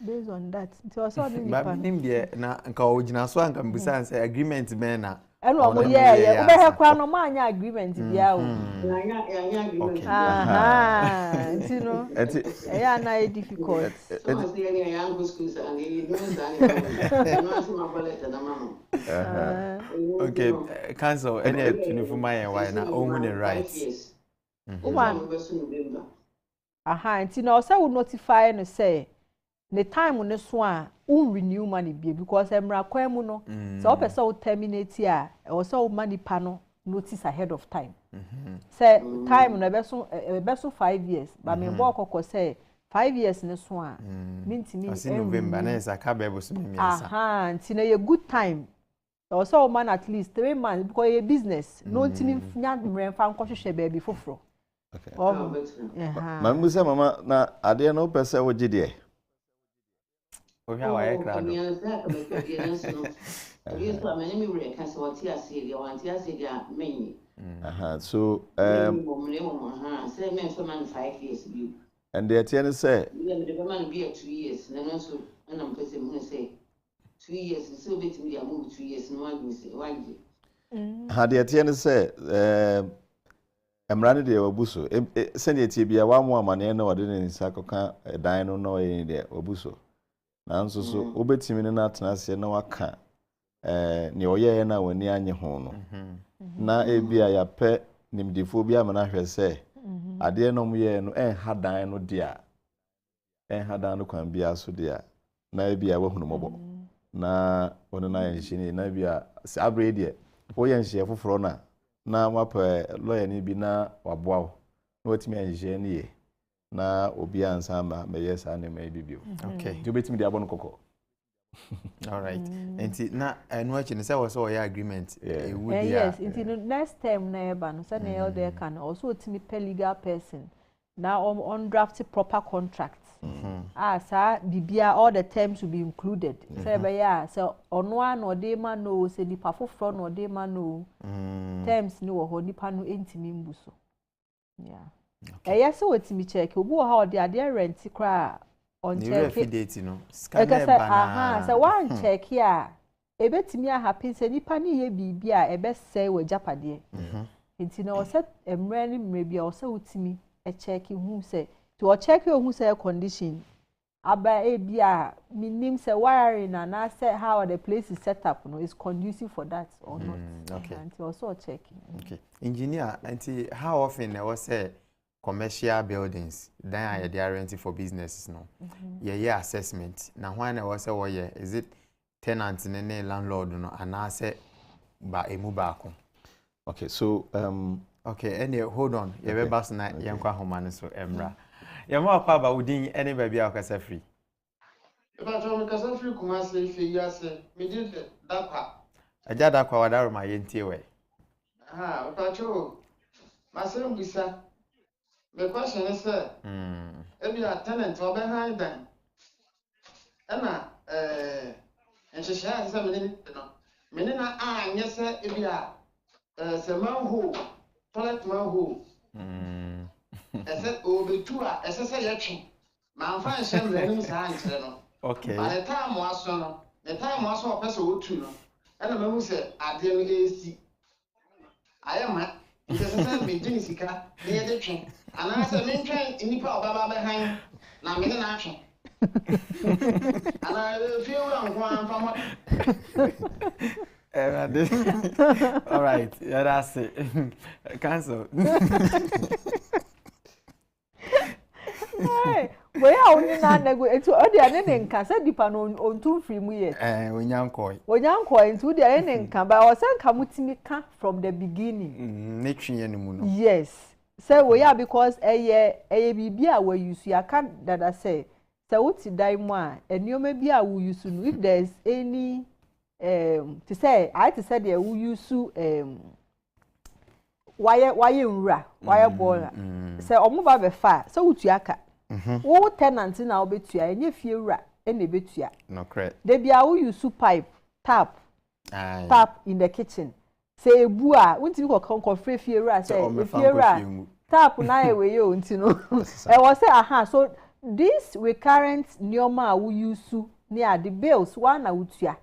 based on that. So but him there na nka ogina so anka mbusa say agreement be na eno mo yeah we be kwa no ma anya agreement bia o anya agreement you know yeah na difficult so say any young schools and you know that no see my bullet na mama okay cancel any tunifuma yen why na own the rights nti na o say we notify no say the time no so a renew money because emra kwan mu no so person will terminate ya or so money pano notice ahead of time. Say time no be so 5 years but me bo kokko say 5 years no so a mintimi November na is aka be so me nti na ye good time or so man at least 3 months because ye business no ntimi nya mremfa nkwohwehwe baby foforo. Okay. Mamu say mama na ade no pese wo gide. Oha wa ye krado. So say men so man 5 years view. And the attorney say the man be 2 years and also and I'm person say 2 years so bit me move 2 years no one say 1 year. Had the attorney say Emrani de obuso send etie bia wa mo amane na wode ne nsakoka dan no no yin de obuso nanso so obetimi ne na atena se na waka ne oye na wani anye ho no na ebia ya pe nimdifo bia mana hwe se ade no ye no ha dan no dia ha dan no kwan bia so dia na ebia wa hunu mobo na wono na yen shini na bia abre de wo yen hye foforo na mapa lawyer ni bi na waboa na watimi anhye ne ye na obi ansa ma meyesa ne mai bibio. Okay. Do betimi de abon kokko. All right. Enti na enu achi ne say we say your agreement e would yes, enti next time na eba no say na elder can also timi per legal person na on draft proper contract. Sa bibia all the terms will be included. Say be ya say ono an ode ma no say nipa foforo no ode ma no terms ni wo ho nipa no entimi mbuso. Yeah. Yes, so wetimi check obi wo ha ode ade rent kra on check date no scan e bana so one check here ebetimi a happen say nipa ni ye bibia ebe say we japade nti na o say emre ni mrebia o say wutimi e check hu say to check hu say condition aba ebia minim say wiring na say how the place is set up no is conducive for that or not. Okay. Until also checking. Okay. Engineer, anti how often I was say commercial buildings then are they renting for businesses no? Yeah, assessment. Now when I was say is it tenant and landlord no and I say ba emu ba ko. Okay, so okay, any hold on. You be bass na yankwa homa so Emra. You mo akwa ba udin any baby akasa free. If I told me because free kuma say if you say me did that part. Aja da kwa wadaro ma yentie we. Ah, if I told myself bisa. The question is if you are tenant or behind them. Emma and she shares some minute no. Menina yes sir if you are manhole, toilet manhole. I said, oh, be two, as I say, action. My fine shame, the name's answer. Okay. By the time was son, the time was so person would to know. And the man said, I didn't AC. I am at it doesn't be Jessica near the train. And I said, main train in the power behind. Now, I'm in action. And I feel I'm from All right, yeah, that's it. Cancel. Hey, we are only na nego etu odi ane ne nka se dipa no ontu free mu ye. Onyankoi ntu odi ane ne nka ba o se nka mutimi ka from the beginning. Ne twiye no mu no. Yes. Say we are because eye bibia we use ya kan dada say wuti dai mu a enioma bia we use no if there is any to say they we use wire nra wire ball say omo ba be fa say wutu aka wo tenant na obetua enye fie wura ene betua no correct they bia we use pipe tap in the kitchen say ebu a wunti ko kon free fie wura say fie wura tap na e we yo nti no e was say aha so this recurrent neoma we use near the bills one na wutua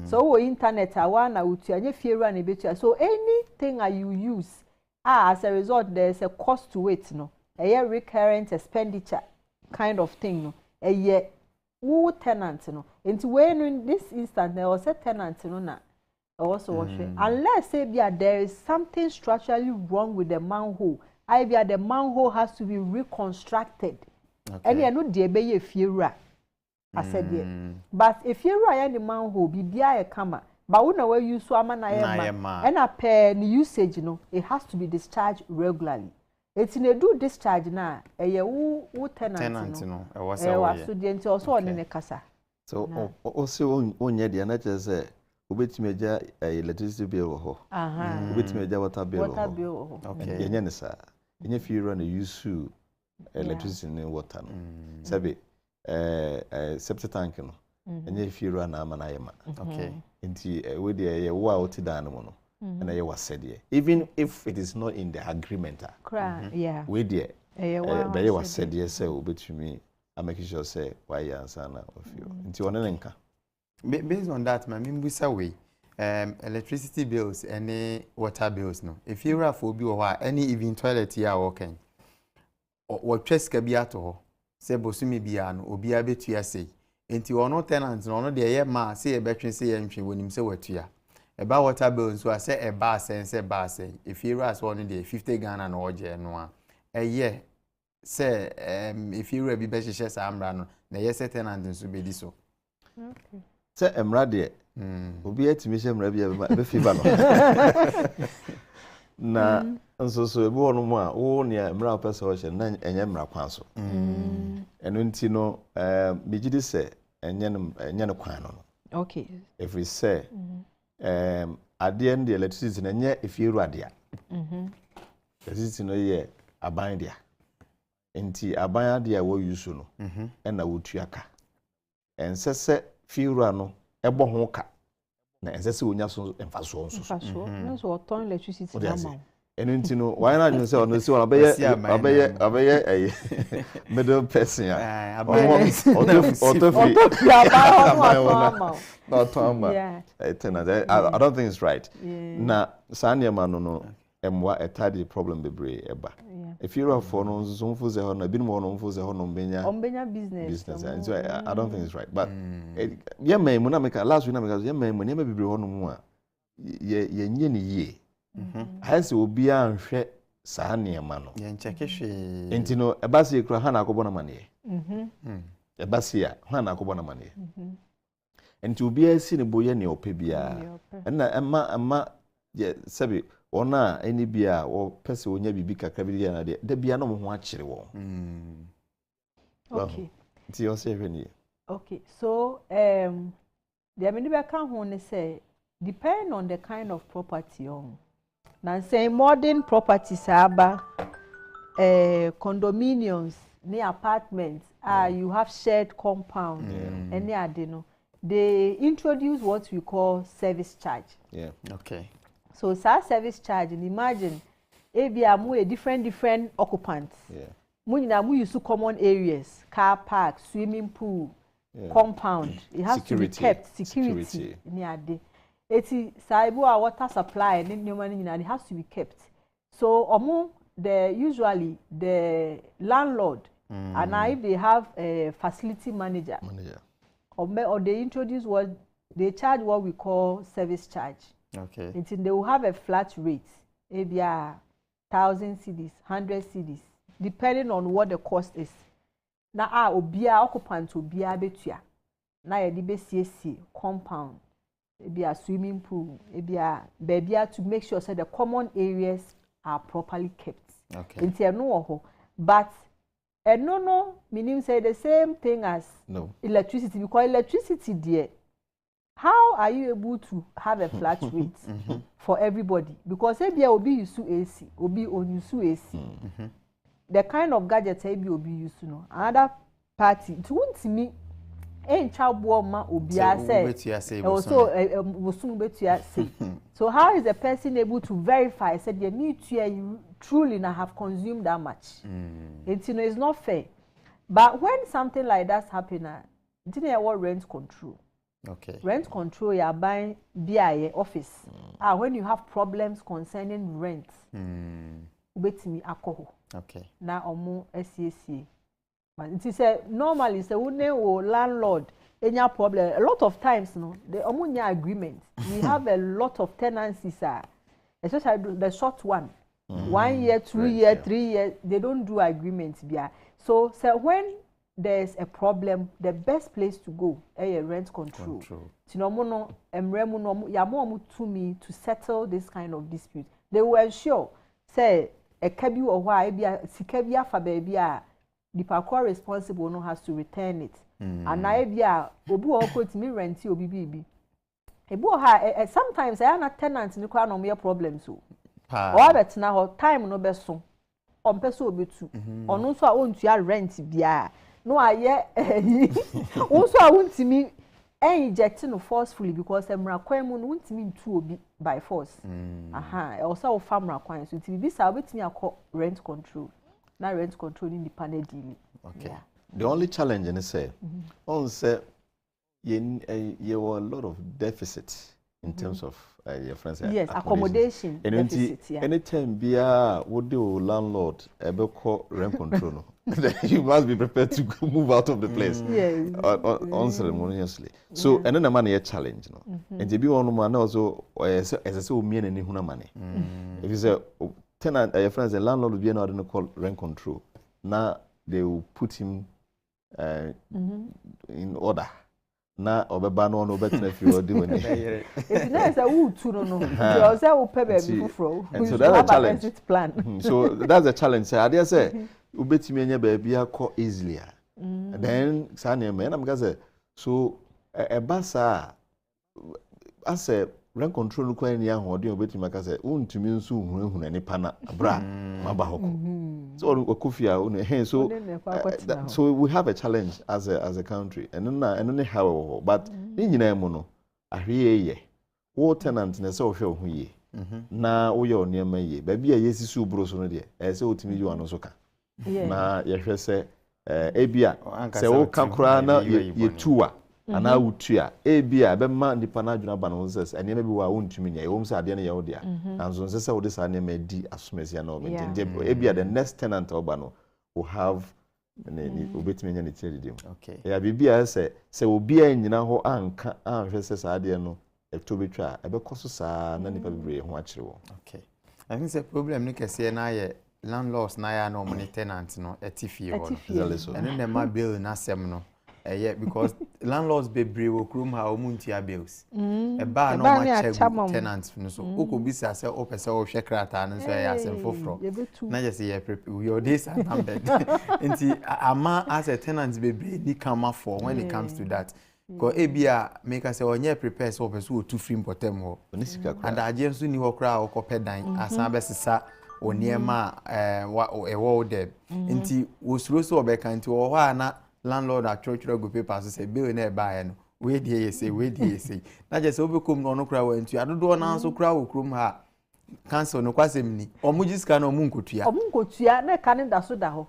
so wo internet one na wutua enye fie wura na betua so anything you use as a result there's a cost to it no a recurrent expenditure kind of thing no a who tenant no into when in this instance there was a tenant no na also unless say there is something structurally wrong with the manhole the manhole has to be reconstructed and you know the be fie I said but if you are the manhole bibia e kama but when we use so ama na yema and a pair usage no it has to be discharged regularly. It's in a do discharge na who tenant no e was so the enti also on ne kasa so also onye dia na say obetime ja electricity bill ho obetime ja water bill ho okay yenye ne sa yenye fi run use electricity ne water no sabe septic tank no yenye fi run na ama na yema okay enti we dey ye wo a oti dan no no and ye was said even if it is not in the agreement yeah we dey be ye was said say obetumi I make sure say why you answer na of you enti one nka based on that my mbusa way electricity bills and water bills no if you are for bi wo any even toilet here working or cheska bi ato say bosumi bia no obi abetua say enti ono tenant no ono de ye ma say e betwe say ye ntwe wonim say watua eba water bill nso a say e ba say ba say if you are so ono de 50 Ghana na oje no a eye say if you be be hye say amra no na ye say tenant nso be di so okay say emra de obi atimi hye emra bia be fiba no na nso so ebi wono mu a wo ne emra pese wo hye na enye emra kwan so eno nti no bigidi say enye no kwan no okay if we say at the end the electricity na enye efieru adea electricity no ye aban dia enti aban adea wo use no na wotuaka ensese fieru no ebo ho ka na ensese onya so emfaso nso oton electricity na ma eno nti no why na you say ono si won abeye middle person ya I don't think it's right na sanya ma no emwa etadi problem bebre eba if you are for no so mfuze ho na bi no no mfuze ho no ombenya business and so I don't think it's right but yeah man mu na make last week na make yeah man mu na bebre ho no mu a ye nye ni ye hasi obi anhwe saa niema no ye ncheke hwe enti no ebasi ekura ha na akobọ na mane ebasi a ha na akobọ na mane enti obi asi ne boye ne opebia na ema ye sabi ona eni bia o pese onya bibi kakra bi na de bia no mo ho akire wo okay ti o se hwani okay so the many be kan ho ne say depend on the kind of property on na say modern properties aba condominiums near apartments you have shared compound any ade no they introduce what we call service charge. Yeah. Okay. So service charge, and imagine a different occupants. Yeah. We use common areas, car park, swimming pool, compound. It has to be kept security. It's water supply and it has to be kept. So usually the landlord and if they have a facility manager. Or they introduce what they charge what we call service charge. Okay. Until they will have a flat rate, maybe 1,000 cedis, 100 cedis, depending on what the cost is. Now, obia occupant obia betua. Now, you be compound, maybe a swimming pool, maybe a baby to make sure that the common areas are properly kept. Okay. Until no, but no, meaning say the same thing as electricity, because electricity there. How are you able to have a flat rate for everybody? Because if you be use AC, obi on use AC, the kind of gadgets you be use no. Another party, it won't me. Ain't child born ma obi say. Also, so how is a person able to verify? Said you need to truly not have consumed that much. It's not fair. But when something like that happens, it's what rent control. Okay. Rent control, you are buying BIA office. When you have problems concerning rent, wait me alcohol. Okay. Now omo SCA. It is normally say landlord any problem. A lot of times, no, the omo agreement. We have a lot of tenancies, especially the short one. 1 year, 2 years, 3 years, they don't do agreements. So when there's a problem, the best place to go is rent control. To settle this kind of dispute. They will ensure, say, a kebi or why sikebia for baby the parkour responsible no has to return it. And now obu oko to me rent you obi. Sometimes I am not tenants in the crown on your problems. So or bet now time no be so. On person obi too. On no so I want to rent bia. No, also I want to me injecting forcefully because I'm requiring want to mean to by force. Also farm requirements. So this I wait me rent control. Now rent control independent dealing. Okay. Yeah. The only challenge in say, on say, you were a lot of deficits in terms of your friends. Yes, accommodation. Deficit, anytime be would do landlord ever call rent control. You must be prepared to move out of the place. Yes. Unceremoniously. So, and then the money a challenge, and to be one man also, as I say, me and any money. If you say tenant, your friends, the landlord will be another call rent control. Now they will put him in order. Na obeba no better if you are doing it. It's nice that we too no. You say we pay baby for. So that's a challenge. Plan. So that's a challenge. Say I dare say ubetimi anya baby akọ easily. Then sane me na me say so e basa as a rent control no kwan ni ahode ubetimi aka say untumi nso hunhun ani pana bra maba hoko. So so we have a challenge as a country and then how but ni nyina mu no ahwe ye wo tenant na say wo hwe ho ye na wo ye oniema ye ba bia yesisu bro so no de e say otimi yi wano so ka na ye hwe say ebia say wo kankura na ye tuwa ana wutua ebia be ma nipa na adwuna ba no nses eniema bi wa wo ntumi nya wo mse ade na ye wo dia anzo nse say wo de sa na ma di asomesi na obedi ebia the next tenant oba no will have obetumi nya ne tiri dim. Okay. Ya bibia say obi anyina ho anka anhwe say sa ade no eto betwa ebe koso sa na nipa bibre ho akire wo. Okay. I think the problem ni kese na ye landlords na ya no money tenant no etifie ho. So. And then ma bill na sem no Yeah, because landlords be brave or krum ha omuntia bills. A bar no much tenants so oko bisa say o pese o hwe krata no so ya semfo fro. Na just say your days are numbered. Nti ama as a tenant be brave ni come for when it comes to that. Because ebia make us say onye prepare so pese o tu free importem ho. And agye nso ni ho kra o kopedan asan be sesa oniema ewo de. Nti osuro so obeka nti wo ho ana landlord at church go papers say bill na buy no we dey say na just obekom no kra wa ntu adodo na so kra wo krom ha cancel no kwasem ni omujiska na omunkotua na ka ne da so da ho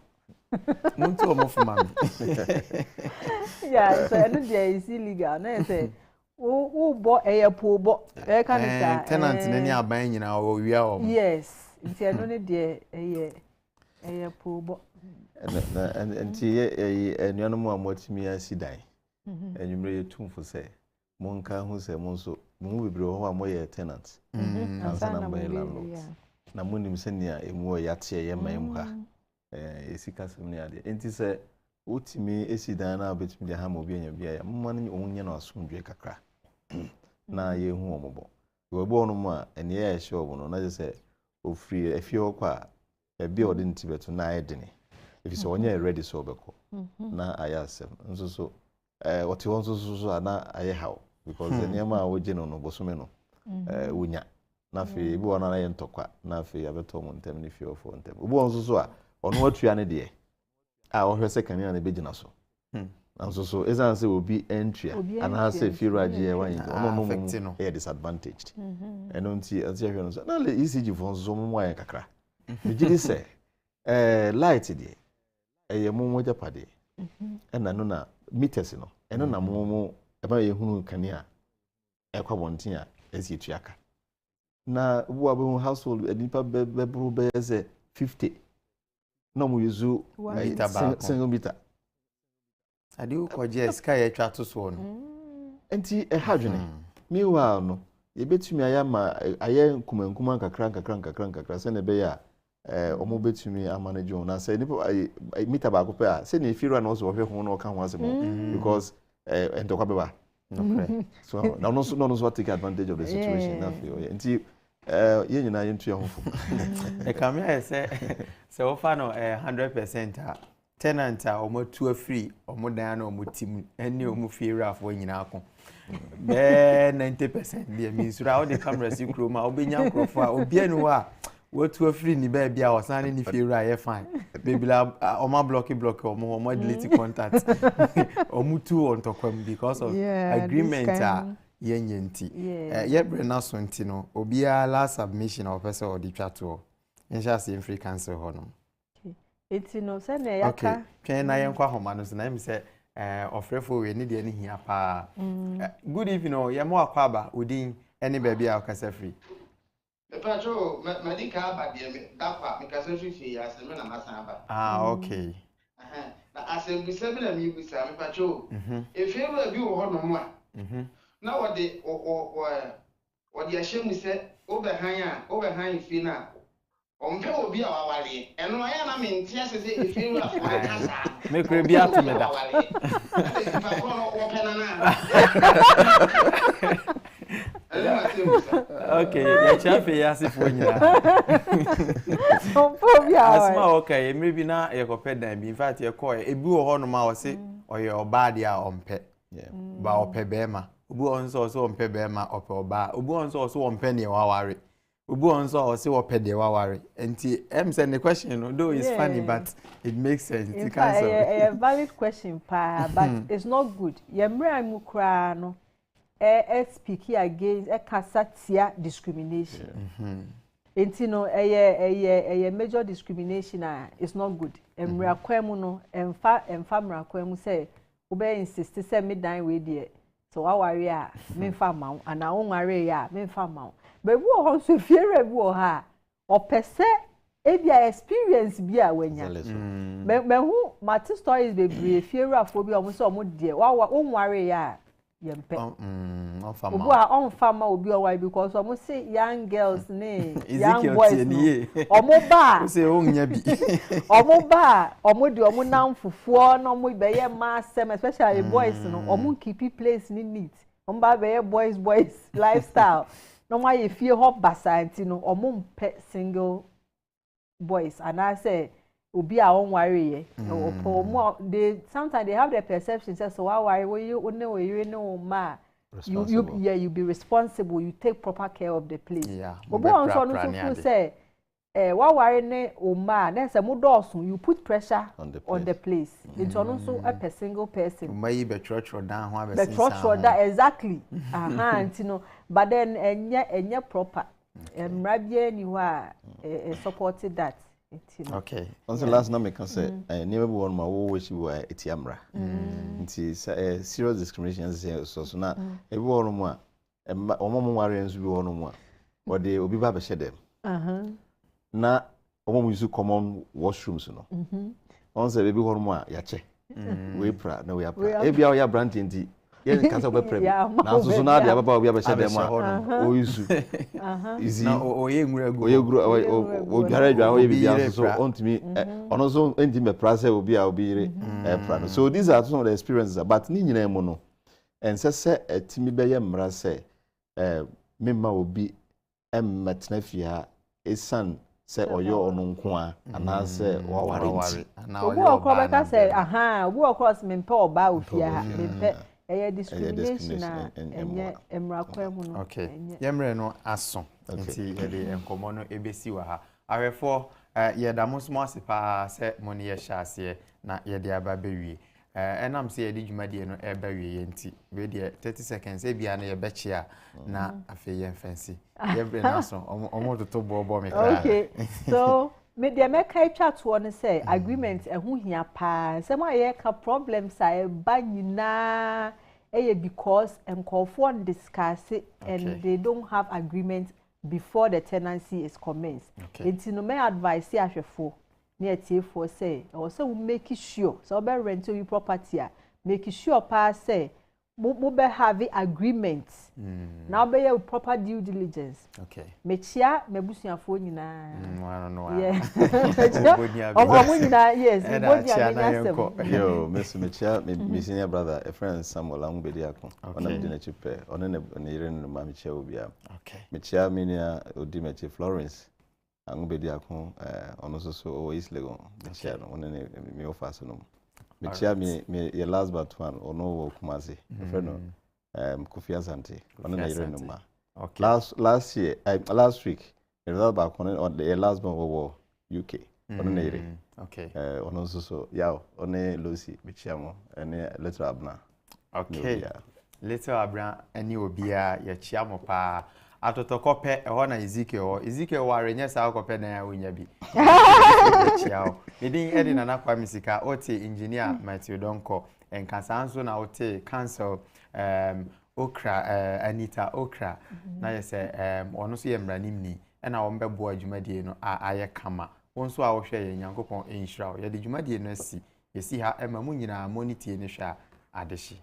muntu omofuma mi yeah so eno dey is illegal na say wo bo eyepo bo e ka ne sa tenant na ni aban nyina o wia o yes nti eno ne dey eyepo bo and enuano mu amotimi asidan enwumre yetumfo se monka hu se monso mu bebre ho amoye tenants ansana mbay landlords na munim se nia emu yate ye man ha esika sem ne ade enti se otimi esidan na betimi de ha mo bi anya bia ya mma no onye na asomdwe kakra na ye hu omobo we bo no mu a ene ye hye obo no na je se ofri afie okwa ebi odin tibeto na edene if you say onye ready so obeko na ayasem nso so what you want so na aye how because the niema woje no bosome no wonya na fe bi wona na ye ntokwa na fe abeto mo ntem ni fe ofo ntem obi won so a ono atua ne de a wo hwese kan na begina so nso so ezan say obi entry and ha say fi raje e wan ono no e disadvantaged eno nti ahwe no so na le ECG fon so mo wan kakra me gidi say light de eye mo moja pade ena no na meters no eno na mo eba ye hunu kanea ekwa bonten a esi etuaka na wo abu household nipa bebro be ze 50 no mo yuzu single meter adi ko je sky etwa to so no enti hadwene meanwhile no ye betumi aya ma aye nkumankuma kakra se ne be ya omo betumi amanage on na say nipa meter ba ko pe a say na efira na so wo hwe ho na o ka ho asem because entokwa beba okay so now no so take advantage of the situation na feel enti ye nyina ye ntua ho fo e kam ya say wo fa no 100% tenant a omo tu free omo dan na omo tim eni omo fira afo nyina akọ be 90% dey means ra all the cameras you chroma obenya nkrofo a obi anu a what to free ni be bia o san ni fira ye fine baby la omo block omo delete contact omo tu on tokwam because of agreement yenti ye bre na so nti no obi a last submission of person or the chat to insha say free cancel ho no eti no se na yaka okay twen na yen kwa homa no so na me say ofrefo we ni de ni hia pa good evening o ye mo akwa ba odin any baby a okasa free Pacho, medical ba de me dakwa me kasa fifi ya se me na masan ba okay na asem bi se me na mi bi sa me pacho e fe wa bi wo ho no mo a na wo de wo de ahye mu se wo be han fi na o mpe obi a wawale eno aya na me ntia se se e fe wa fo kasa me kure bi atumeda pa ko no wo pena na okay ya chafe ya sifo nyina asma okay maybe na ye kopedan bi in fact ye call ebi wo ho no ma wo se oye oba de a ompe ba ope bema obi onso so ompe bema ope oba obi onso so ompe ne waware obi onso o se ope de waware enti say the question no though is funny but it makes sense it can a valid question pa but it's not good ye mra mu kra no speak against casatia discrimination. Enti no a major discrimination is not good. Emra kwemu no emfa mra kwemu say obe insist say me dan we there. So wa worry a me fa ma and na worry ya me fa ma. But we ho so fiere bi o ha o pese e bia experience bia wanya. Me hu mati stories be fiere afo bi o mo say o mo there. Wa worry ya yempe obu a on fama obi o why because omo say young girls ne young boys no omo ba say onya bi omo ba omo di omo nan fufuo no omo be ye ma sem especially boys no omo keep place ni neat omo ba be ye boys lifestyle no ma ye fie hop basanti no omo mpe single boys and I say obi a on worry ye omo they sometimes they have the perception say so why worry you no ma you be responsible, you take proper care of the place. Yeah. Obo on so no feel say why worry ne o ma then say mo dosun you put pressure on the place. It's also a single person. May be church down ho be church that exactly. You know, but then enye proper. Mrabie ni wa supported that. Okay. Also last night me can say never be one ma wo wish we etiamra. Nti serious discrimination so na e be one mo a omo ware nso bi one mo a wo de obi ba be dem. Na omo use common washrooms no. On say be one mo a ya che. We pra na we apra. E bia o ya brand nti ye kasa be prem. Na so na dia baba obi ba be dem a o use. Easy. Na oye nwuragu. Oye gru o dware dwa oye bibia so ontimi ono so enti me pra say obi a obi re pra. So these are some of the experiences but ni nyina mu no en se etimi be ye mra say memma obi emmetna fia esan say oyo ono nko a ana say wa ware ana oyo obi okro be ka say obi okro mempe oba ofia ha mempe discrimination enye emrakwa mu no okay yemre no aso nti ye de enkomo no ebesi wa ha awefo ye da mosmo asipa se moni ye hyase na ye de aba bewie enam se ye de dwumadie no eba wie nti we de 30 seconds e bia na ye bechia na afi ye fancy yemre na so omo toto bobo me kra okay so me de make twa to on say agreement ehu hia pa se ma ye ka problems a ba nyina because enkofo discuss it and they don't have agreement before the tenancy is commenced. Enti no me advice ahwefo na etiefo say or say we make sure so be rent your property make sure pa say mo be have agreement now be your proper due diligence me chia me busuafo nyina omo nyina yes me bodia me nyasem yo me chia me senior brother a friend Samuel Angbedi akon ona me na chipe ona ne yire no ma me chia obia me chia me nia odi me chia Florence Angbedi akon ono so o East Legon me chia no ona ne me offer so no me chia me your last but one ono wo Kumasi friend no Kofi Asante ona na yire no ma last year last week the result back on the last one wo UK ona na yire ono so yaw one Lucy me chia mo ene little abna little abna eni obia ye chia mo pa atotokope eho na Ezekiel ware nya sa kope na ya wonya bi chiao medin edi na nakwa misika ote engineer Matthew Donko enkasa nso na ote council okra Anita okra na yese ono so ye mranim ni na wo mbebo adwumadie no aye kama wonso a wo hwe ye Nyankopon enhyira wo ye de dwumadie no asi yesi ha ema mu nyina monitie ne hwa adeshi